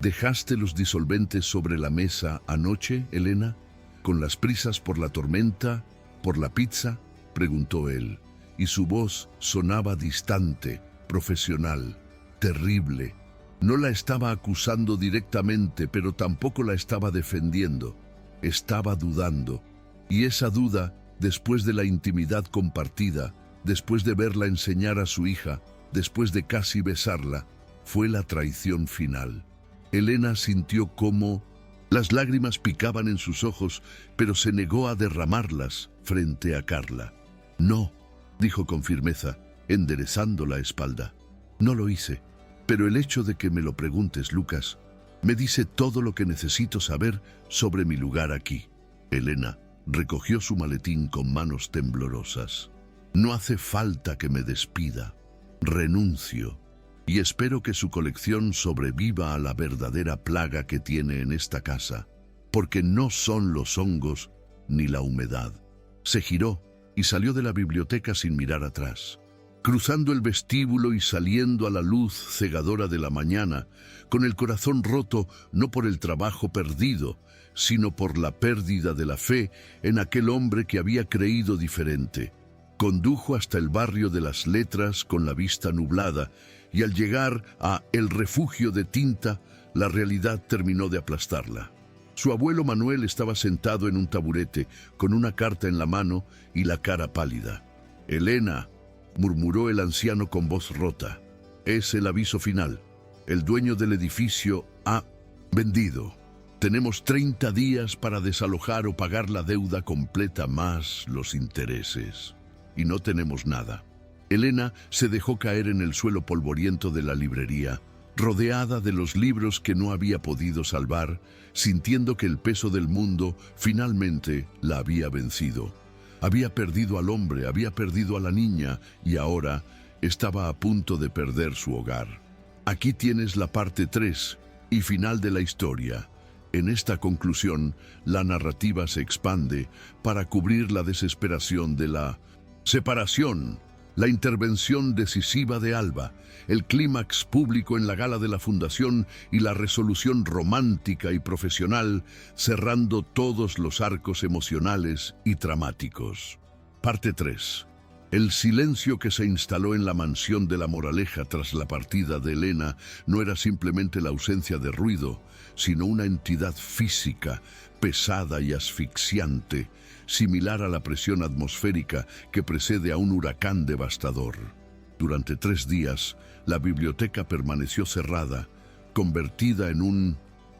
«¿Dejaste los disolventes sobre la mesa anoche, Elena? ¿Con las prisas por la tormenta? ¿Por la pizza?», preguntó él, y su voz sonaba distante, profesional, terrible. No la estaba acusando directamente, pero tampoco la estaba defendiendo. Estaba dudando. Y esa duda, después de la intimidad compartida, después de verla enseñar a su hija, después de casi besarla, fue la traición final. Elena sintió cómo las lágrimas picaban en sus ojos, pero se negó a derramarlas frente a Carla. «No», dijo con firmeza, enderezando la espalda. «No lo hice, pero el hecho de que me lo preguntes, Lucas, me dice todo lo que necesito saber sobre mi lugar aquí». Elena recogió su maletín con manos temblorosas. «No hace falta que me despida. Renuncio. Y espero que su colección sobreviva a la verdadera plaga que tiene en esta casa, porque no son los hongos ni la humedad». Se giró y salió de la biblioteca sin mirar atrás. Cruzando el vestíbulo y saliendo a la luz cegadora de la mañana, con el corazón roto no por el trabajo perdido, sino por la pérdida de la fe en aquel hombre que había creído diferente. Condujo hasta el barrio de las Letras con la vista nublada, y al llegar a El Refugio de Tinta, la realidad terminó de aplastarla. Su abuelo Manuel estaba sentado en un taburete, con una carta en la mano y la cara pálida. «Elena», murmuró el anciano con voz rota, «es el aviso final. El dueño del edificio ha vendido. Tenemos 30 días para desalojar o pagar la deuda completa más los intereses. Y no tenemos nada». Elena se dejó caer en el suelo polvoriento de la librería, rodeada de los libros que no había podido salvar, sintiendo que el peso del mundo finalmente la había vencido. Había perdido al hombre, había perdido a la niña, y ahora estaba a punto de perder su hogar. Aquí tienes la parte 3 y final de la historia. En esta conclusión, la narrativa se expande para cubrir la desesperación de la separación, la intervención decisiva de Alba, el clímax público en la gala de la fundación y la resolución romántica y profesional, cerrando todos los arcos emocionales y dramáticos. Parte 3. El silencio que se instaló en la mansión de La Moraleja tras la partida de Elena no era simplemente la ausencia de ruido, sino una entidad física, pesada y asfixiante, similar a la presión atmosférica que precede a un huracán devastador. Durante 3 días, la biblioteca permaneció cerrada, convertida en un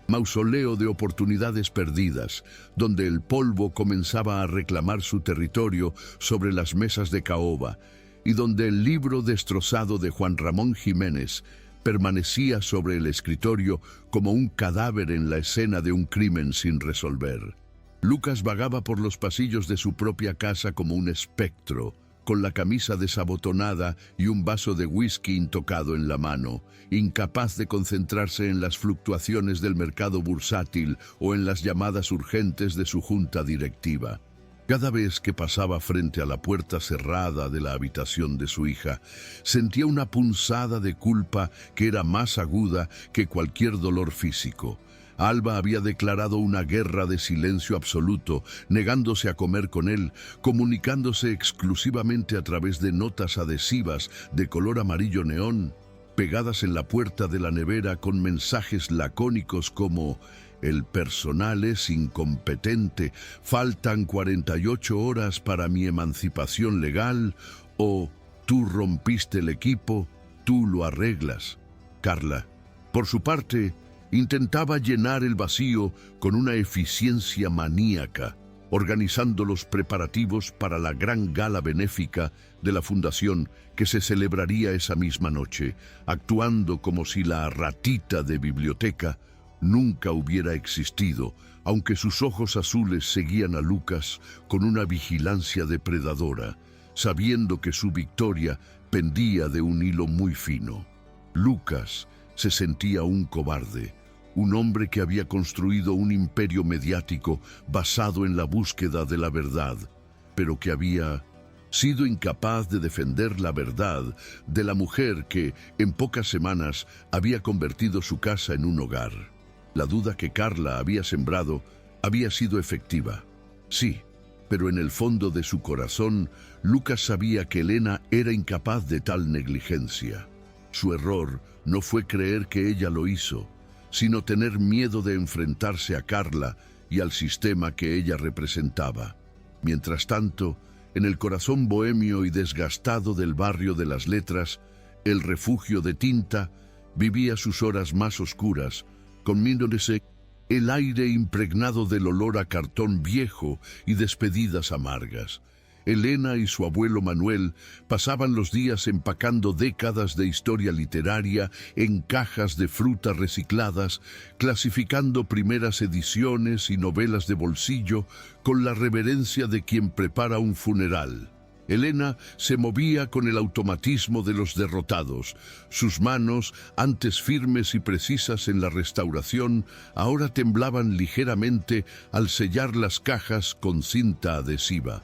mausoleo de oportunidades perdidas, donde el polvo comenzaba a reclamar su territorio sobre las mesas de caoba, y donde el libro destrozado de Juan Ramón Jiménez permanecía sobre el escritorio como un cadáver en la escena de un crimen sin resolver. Lucas vagaba por los pasillos de su propia casa como un espectro, con la camisa desabotonada y un vaso de whisky intocado en la mano, incapaz de concentrarse en las fluctuaciones del mercado bursátil o en las llamadas urgentes de su junta directiva. Cada vez que pasaba frente a la puerta cerrada de la habitación de su hija, sentía una punzada de culpa que era más aguda que cualquier dolor físico. Alba había declarado una guerra de silencio absoluto, negándose a comer con él, comunicándose exclusivamente a través de notas adhesivas de color amarillo neón, pegadas en la puerta de la nevera con mensajes lacónicos como «El personal es incompetente, faltan 48 horas para mi emancipación legal» o «Tú rompiste el equipo, tú lo arreglas». Carla, por su parte, intentaba llenar el vacío con una eficiencia maníaca, organizando los preparativos para la gran gala benéfica de la fundación que se celebraría esa misma noche, actuando como si la ratita de biblioteca nunca hubiera existido, aunque sus ojos azules seguían a Lucas con una vigilancia depredadora, sabiendo que su victoria pendía de un hilo muy fino. Lucas se sentía un cobarde, un hombre que había construido un imperio mediático basado en la búsqueda de la verdad, pero que había sido incapaz de defender la verdad de la mujer que, en pocas semanas, había convertido su casa en un hogar. La duda que Carla había sembrado había sido efectiva. Sí, pero en el fondo de su corazón, Lucas sabía que Elena era incapaz de tal negligencia. Su error no fue creer que ella lo hizo, sino tener miedo de enfrentarse a Carla y al sistema que ella representaba. Mientras tanto, en el corazón bohemio y desgastado del barrio de las Letras, el refugio de Tinta vivía sus horas más oscuras, comiéndose el aire impregnado del olor a cartón viejo y despedidas amargas. Elena y su abuelo Manuel pasaban los días empacando décadas de historia literaria en cajas de fruta recicladas, clasificando primeras ediciones y novelas de bolsillo con la reverencia de quien prepara un funeral. Elena se movía con el automatismo de los derrotados. Sus manos, antes firmes y precisas en la restauración, ahora temblaban ligeramente al sellar las cajas con cinta adhesiva.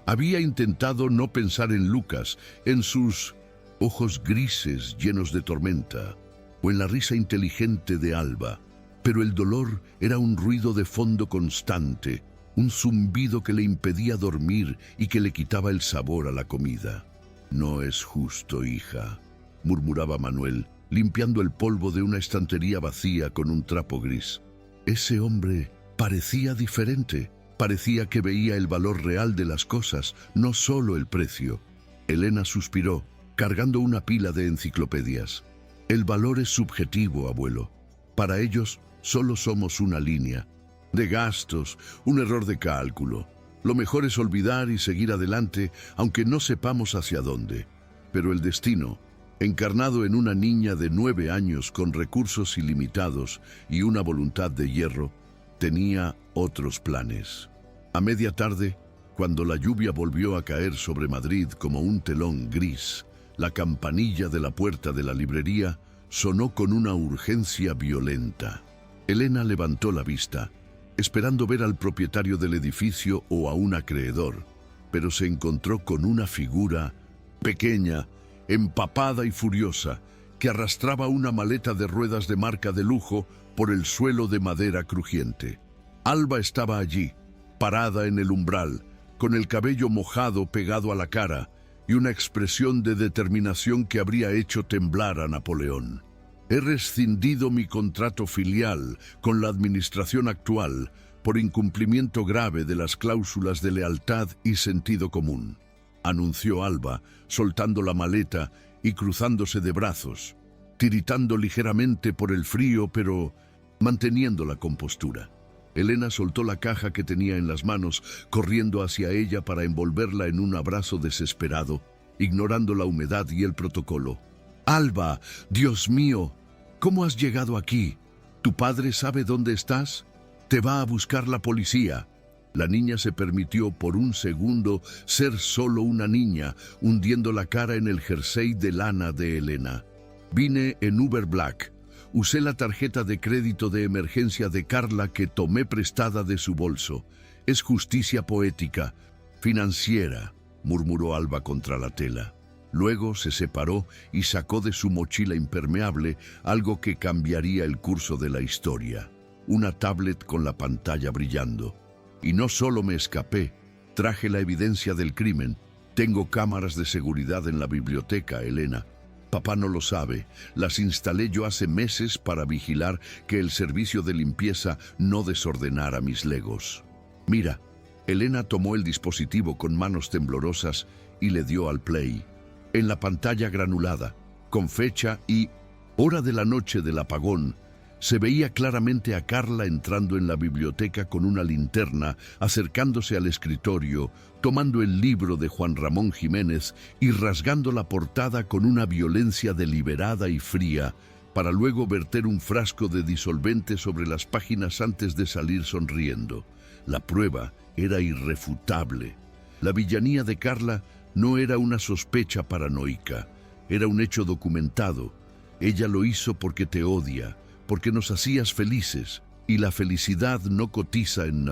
Había intentado no pensar en Lucas, en sus ojos grises llenos de tormenta, o en la risa inteligente de Alba, pero el dolor era un ruido de fondo constante, un zumbido que le impedía dormir y que le quitaba el sabor a la comida. «No es justo, hija», murmuraba Manuel, limpiando el polvo de una estantería vacía con un trapo gris. Ese hombre parecía diferente. Parecía que veía el valor real de las cosas, no solo el precio. Elena suspiró, cargando una pila de enciclopedias. «El valor es subjetivo, abuelo. Para ellos solo somos una línea de gastos, un error de cálculo. Lo mejor es olvidar y seguir adelante, aunque no sepamos hacia dónde». Pero el destino, encarnado en una niña de 9 años con recursos ilimitados y una voluntad de hierro, tenía otros planes. A media tarde, cuando la lluvia volvió a caer sobre Madrid como un telón gris, la campanilla de la puerta de la librería sonó con una urgencia violenta. Elena levantó la vista, esperando ver al propietario del edificio o a un acreedor, pero se encontró con una figura pequeña, empapada y furiosa, que arrastraba una maleta de ruedas de marca de lujo por el suelo de madera crujiente. Alba estaba allí, parada en el umbral, con el cabello mojado pegado a la cara, y una expresión de determinación que habría hecho temblar a Napoleón. He rescindido mi contrato filial con la administración actual por incumplimiento grave de las cláusulas de lealtad y sentido común, anunció Alba, soltando la maleta y cruzándose de brazos, tiritando ligeramente por el frío, pero manteniendo la compostura. Elena soltó la caja que tenía en las manos, corriendo hacia ella para envolverla en un abrazo desesperado, ignorando la humedad y el protocolo. «Alba, Dios mío, ¿cómo has llegado aquí? ¿Tu padre sabe dónde estás? Te va a buscar la policía». La niña se permitió por un segundo ser solo una niña, hundiendo la cara en el jersey de lana de Elena. «Vine en Uber Black. Usé la tarjeta de crédito de emergencia de Carla que tomé prestada de su bolso. Es justicia poética, financiera», murmuró Alba contra la tela. Luego se separó y sacó de su mochila impermeable algo que cambiaría el curso de la historia. Una tablet con la pantalla brillando. «Y no solo me escapé, traje la evidencia del crimen. Tengo cámaras de seguridad en la biblioteca, Elena. Papá no lo sabe. Las instalé yo hace meses para vigilar que el servicio de limpieza no desordenara mis legos. Mira». Elena tomó el dispositivo con manos temblorosas y le dio al play. En la pantalla granulada, con fecha y hora de la noche del apagón, se veía claramente a Carla entrando en la biblioteca con una linterna, acercándose al escritorio, tomando el libro de Juan Ramón Jiménez y rasgando la portada con una violencia deliberada y fría, para luego verter un frasco de disolvente sobre las páginas antes de salir sonriendo. La prueba era irrefutable. La villanía de Carla no era una sospecha paranoica, era un hecho documentado. Ella lo hizo porque te odia, porque nos hacías felices, y la felicidad no cotiza en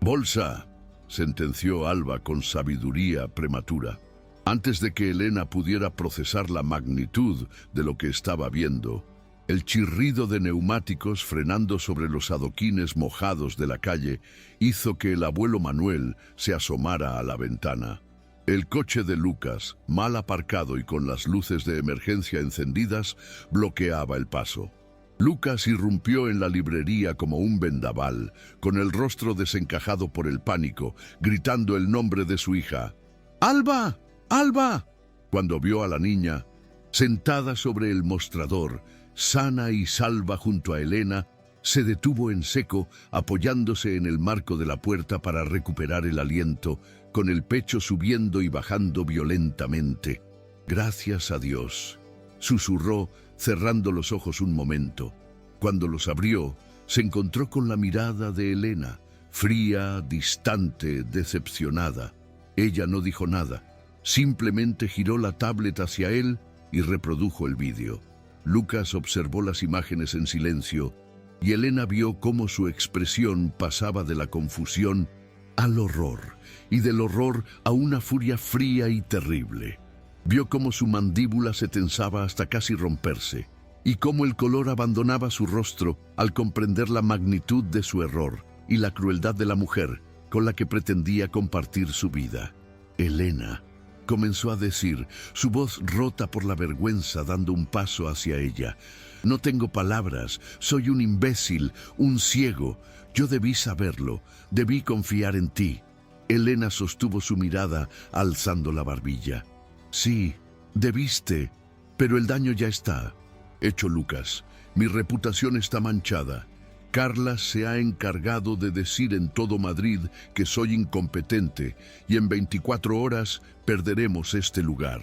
bolsa, sentenció Alba con sabiduría prematura. Antes de que Elena pudiera procesar la magnitud de lo que estaba viendo, el chirrido de neumáticos frenando sobre los adoquines mojados de la calle hizo que el abuelo Manuel se asomara a la ventana. El coche de Lucas, mal aparcado y con las luces de emergencia encendidas, bloqueaba el paso. Lucas irrumpió en la librería como un vendaval, con el rostro desencajado por el pánico, gritando el nombre de su hija. «¡Alba! ¡Alba!». Cuando vio a la niña, sentada sobre el mostrador, sana y salva junto a Elena, se detuvo en seco, apoyándose en el marco de la puerta para recuperar el aliento, con el pecho subiendo y bajando violentamente. «Gracias a Dios», susurró, cerrando los ojos un momento. Cuando los abrió, se encontró con la mirada de Elena, fría, distante, decepcionada. Ella no dijo nada, simplemente giró la tablet hacia él y reprodujo el vídeo. Lucas observó las imágenes en silencio y Elena vio cómo su expresión pasaba de la confusión al horror, y del horror a una furia fría y terrible. Vio cómo su mandíbula se tensaba hasta casi romperse, y cómo el color abandonaba su rostro al comprender la magnitud de su error y la crueldad de la mujer con la que pretendía compartir su vida. «Elena», comenzó a decir, su voz rota por la vergüenza, dando un paso hacia ella. «No tengo palabras, soy un imbécil, un ciego. Yo debí saberlo, debí confiar en ti». Elena sostuvo su mirada, alzando la barbilla. «Sí, debiste, pero el daño ya está hecho, Lucas. Mi reputación está manchada. Carla se ha encargado de decir en todo Madrid que soy incompetente y en 24 horas perderemos este lugar».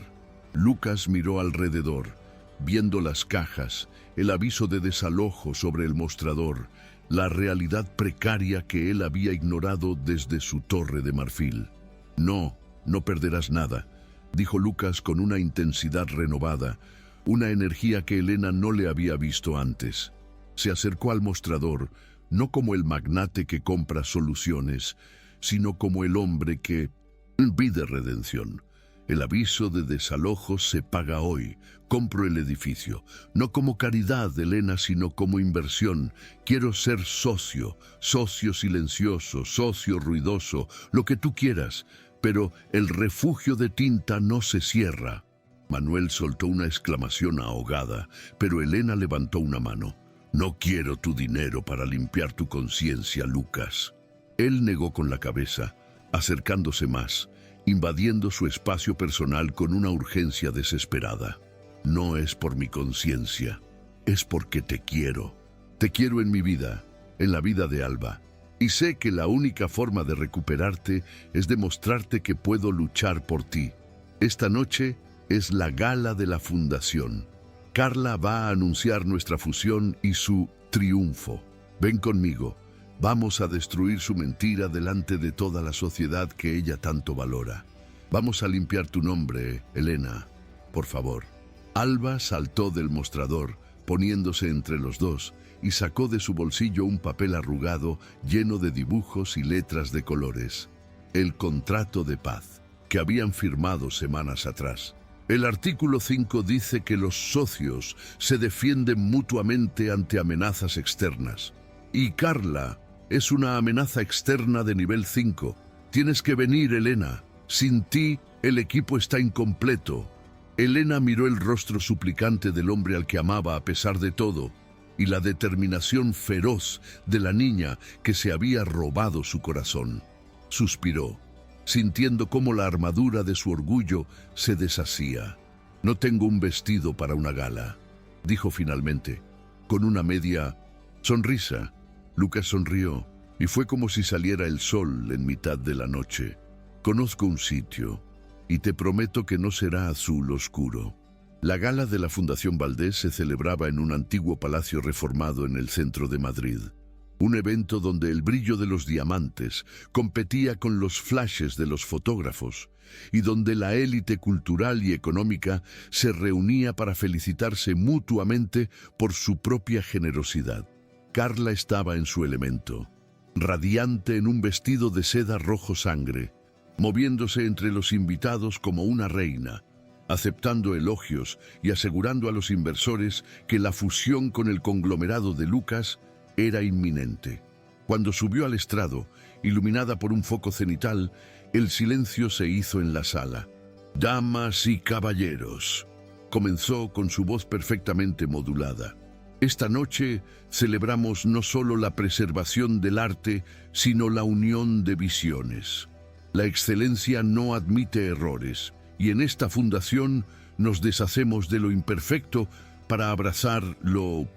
Lucas miró alrededor, viendo las cajas, el aviso de desalojo sobre el mostrador, la realidad precaria que él había ignorado desde su torre de marfil. «No, no perderás nada», dijo Lucas con una intensidad renovada, una energía que Elena no le había visto antes. Se acercó al mostrador, no como el magnate que compra soluciones, sino como el hombre que pide redención. «El aviso de desalojo se paga hoy. Compro el edificio. No como caridad, Elena, sino como inversión. Quiero ser socio, socio silencioso, socio ruidoso, lo que tú quieras, pero el refugio de tinta no se cierra. Manuel soltó una exclamación ahogada, pero Elena levantó una mano. No quiero tu dinero para limpiar tu conciencia, Lucas. Él negó con la cabeza, acercándose más, invadiendo su espacio personal con una urgencia desesperada. No es por mi conciencia, es porque te quiero. Te quiero en mi vida, en la vida de Alba. Y sé que la única forma de recuperarte es demostrarte que puedo luchar por ti. Esta noche es la gala de la fundación. Carla va a anunciar nuestra fusión y su triunfo. Ven conmigo. Vamos a destruir su mentira delante de toda la sociedad que ella tanto valora. Vamos a limpiar tu nombre, Elena. Por favor. Alba saltó del mostrador, poniéndose entre los dos, y sacó de su bolsillo un papel arrugado lleno de dibujos y letras de colores. El contrato de paz, que habían firmado semanas atrás. El artículo 5 dice que los socios se defienden mutuamente ante amenazas externas. Y Carla es una amenaza externa de nivel 5. Tienes que venir, Elena. Sin ti, el equipo está incompleto. Elena miró el rostro suplicante del hombre al que amaba a pesar de todo, y la determinación feroz de la niña que se había robado su corazón. Suspiró, sintiendo cómo la armadura de su orgullo se deshacía. No tengo un vestido para una gala, dijo finalmente, con una media sonrisa. Lucas sonrió, y fue como si saliera el sol en mitad de la noche. Conozco un sitio, y te prometo que no será azul oscuro. La gala de la Fundación Valdés se celebraba en un antiguo palacio reformado en el centro de Madrid. Un evento donde el brillo de los diamantes competía con los flashes de los fotógrafos y donde la élite cultural y económica se reunía para felicitarse mutuamente por su propia generosidad. Carla estaba en su elemento, radiante en un vestido de seda rojo sangre, moviéndose entre los invitados como una reina, aceptando elogios y asegurando a los inversores que la fusión con el conglomerado de Lucas era inminente. Cuando subió al estrado, iluminada por un foco cenital, el silencio se hizo en la sala. «Damas y caballeros», comenzó con su voz perfectamente modulada. «Esta noche celebramos no solo la preservación del arte, sino la unión de visiones. La excelencia no admite errores, y en esta fundación nos deshacemos de lo imperfecto para abrazar lo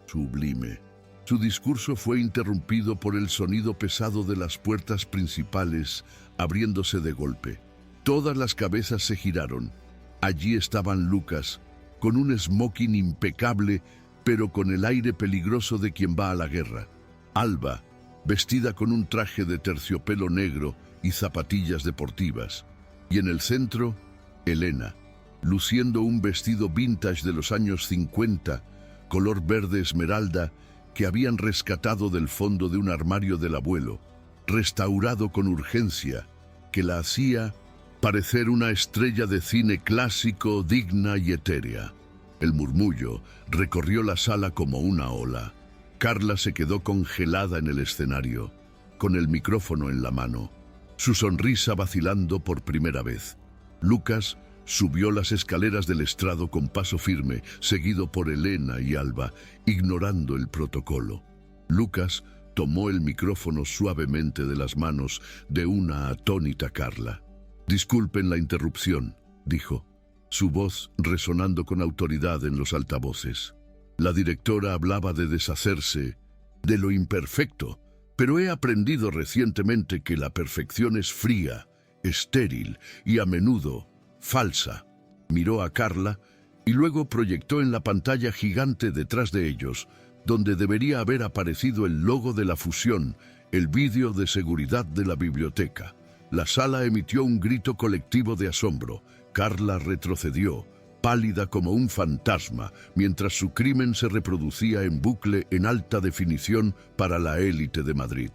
sublime». Su discurso fue interrumpido por el sonido pesado de las puertas principales abriéndose de golpe. Todas las cabezas se giraron. Allí estaban Lucas, con un smoking impecable, pero con el aire peligroso de quien va a la guerra. Alba, vestida con un traje de terciopelo negro y zapatillas deportivas. Y en el centro, Elena, luciendo un vestido vintage de los años 50, color verde esmeralda, que habían rescatado del fondo de un armario del abuelo, restaurado con urgencia, que la hacía parecer una estrella de cine clásico, digna y etérea. El murmullo recorrió la sala como una ola. Carla se quedó congelada en el escenario, con el micrófono en la mano, su sonrisa vacilando por primera vez. Lucas subió las escaleras del estrado con paso firme, seguido por Elena y Alba, ignorando el protocolo. Lucas tomó el micrófono suavemente de las manos de una atónita Carla. «Disculpen la interrupción», dijo, su voz resonando con autoridad en los altavoces. La directora hablaba de deshacerse de lo imperfecto, pero he aprendido recientemente que la perfección es fría, estéril y a menudo falsa. Miró a Carla y luego proyectó en la pantalla gigante detrás de ellos, donde debería haber aparecido el logo de la fusión, el vídeo de seguridad de la biblioteca. La sala emitió un grito colectivo de asombro. Carla retrocedió, pálida como un fantasma, mientras su crimen se reproducía en bucle en alta definición para la élite de Madrid.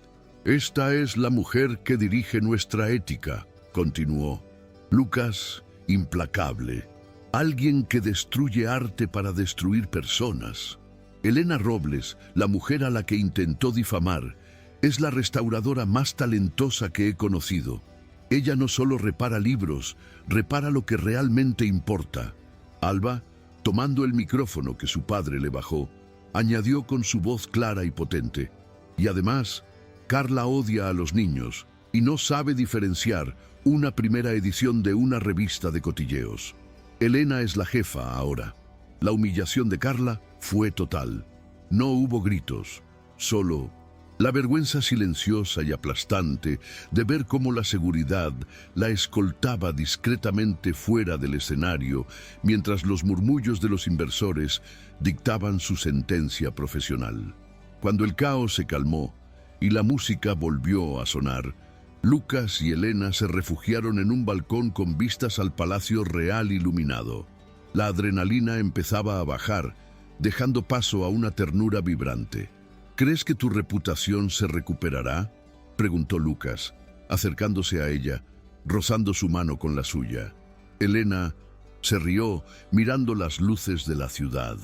«Esta es la mujer que dirige nuestra ética», continuó. «Lucas, implacable. Alguien que destruye arte para destruir personas. Elena Robles, la mujer a la que intentó difamar, es la restauradora más talentosa que he conocido. Ella no solo repara libros, repara lo que realmente importa. Alba, tomando el micrófono que su padre le bajó, añadió con su voz clara y potente: y además, Carla odia a los niños y no sabe diferenciar una primera edición de una revista de cotilleos. Elena es la jefa ahora. La humillación de Carla fue total. No hubo gritos, solo la vergüenza silenciosa y aplastante de ver cómo la seguridad la escoltaba discretamente fuera del escenario, mientras los murmullos de los inversores dictaban su sentencia profesional. Cuando el caos se calmó y la música volvió a sonar, Lucas y Elena se refugiaron en un balcón con vistas al Palacio Real iluminado. La adrenalina empezaba a bajar, dejando paso a una ternura vibrante. ¿Crees que tu reputación se recuperará?, preguntó Lucas, acercándose a ella, rozando su mano con la suya. Elena se rió, mirando las luces de la ciudad.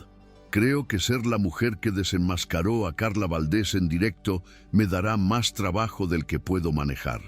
Creo que ser la mujer que desenmascaró a Carla Valdés en directo me dará más trabajo del que puedo manejar.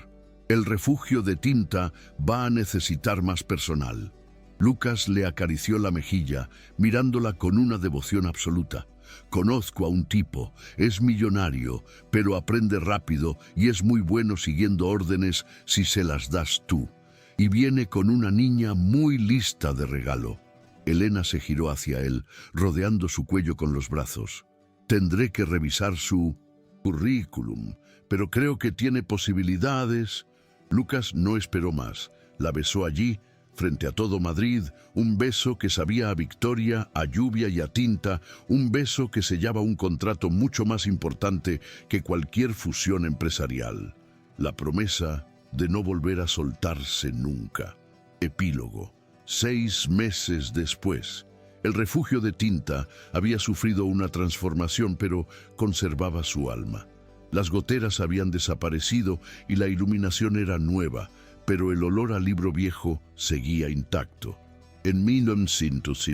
El refugio de tinta va a necesitar más personal. Lucas le acarició la mejilla, mirándola con una devoción absoluta. Conozco a un tipo, es millonario, pero aprende rápido y es muy bueno siguiendo órdenes si se las das tú. Y viene con una niña muy lista de regalo. Elena se giró hacia él, rodeando su cuello con los brazos. Tendré que revisar su currículum, pero creo que tiene posibilidades. Lucas no esperó más. La besó allí, frente a todo Madrid, un beso que sabía a victoria, a lluvia y a tinta, un beso que sellaba un contrato mucho más importante que cualquier fusión empresarial. La promesa de no volver a soltarse nunca. Epílogo. 6 meses después, el refugio de tinta había sufrido una transformación, pero conservaba su alma. Las goteras habían desaparecido y la iluminación era nueva, pero el olor a libro viejo seguía intacto. En 1900,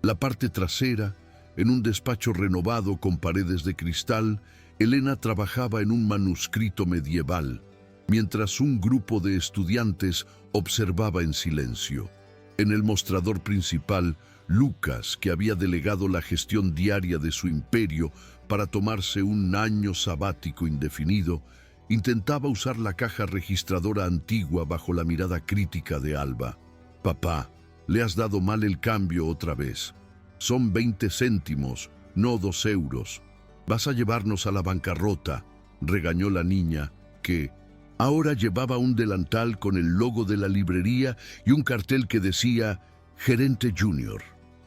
la parte trasera, en un despacho renovado con paredes de cristal, Elena trabajaba en un manuscrito medieval, mientras un grupo de estudiantes observaba en silencio. En el mostrador principal, Lucas, que había delegado la gestión diaria de su imperio para tomarse un año sabático indefinido, intentaba usar la caja registradora antigua bajo la mirada crítica de Alba. «Papá, le has dado mal el cambio otra vez. Son 20 céntimos, no 2 euros. Vas a llevarnos a la bancarrota», regañó la niña, que ahora llevaba un delantal con el logo de la librería y un cartel que decía «Gerente Junior».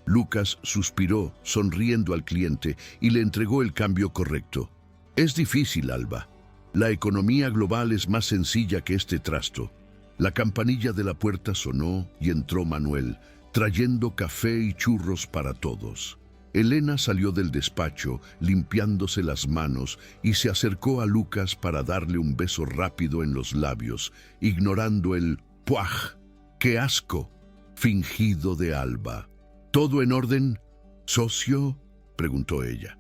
Lucas suspiró, sonriendo al cliente, y le entregó el cambio correcto. «Es difícil, Alba. La economía global es más sencilla que este trasto». La campanilla de la puerta sonó y entró Manuel, trayendo café y churros para todos. Elena salió del despacho, limpiándose las manos, y se acercó a Lucas para darle un beso rápido en los labios, ignorando el «¡puaj! ¡Qué asco!» fingido de Alba. «¿Todo en orden, socio?», preguntó ella.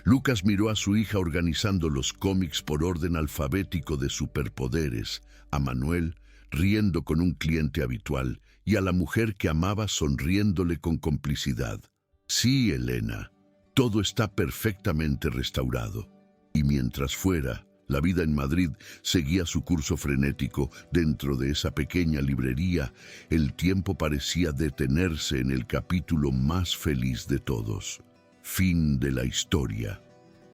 Lucas miró a su hija organizando los cómics por orden alfabético de superpoderes, a Manuel riendo con un cliente habitual y a la mujer que amaba sonriéndole con complicidad. «Sí, Elena, todo está perfectamente restaurado». Y mientras fuera, la vida en Madrid seguía su curso frenético. Dentro de esa pequeña librería, el tiempo parecía detenerse en el capítulo más feliz de todos. Fin de la historia.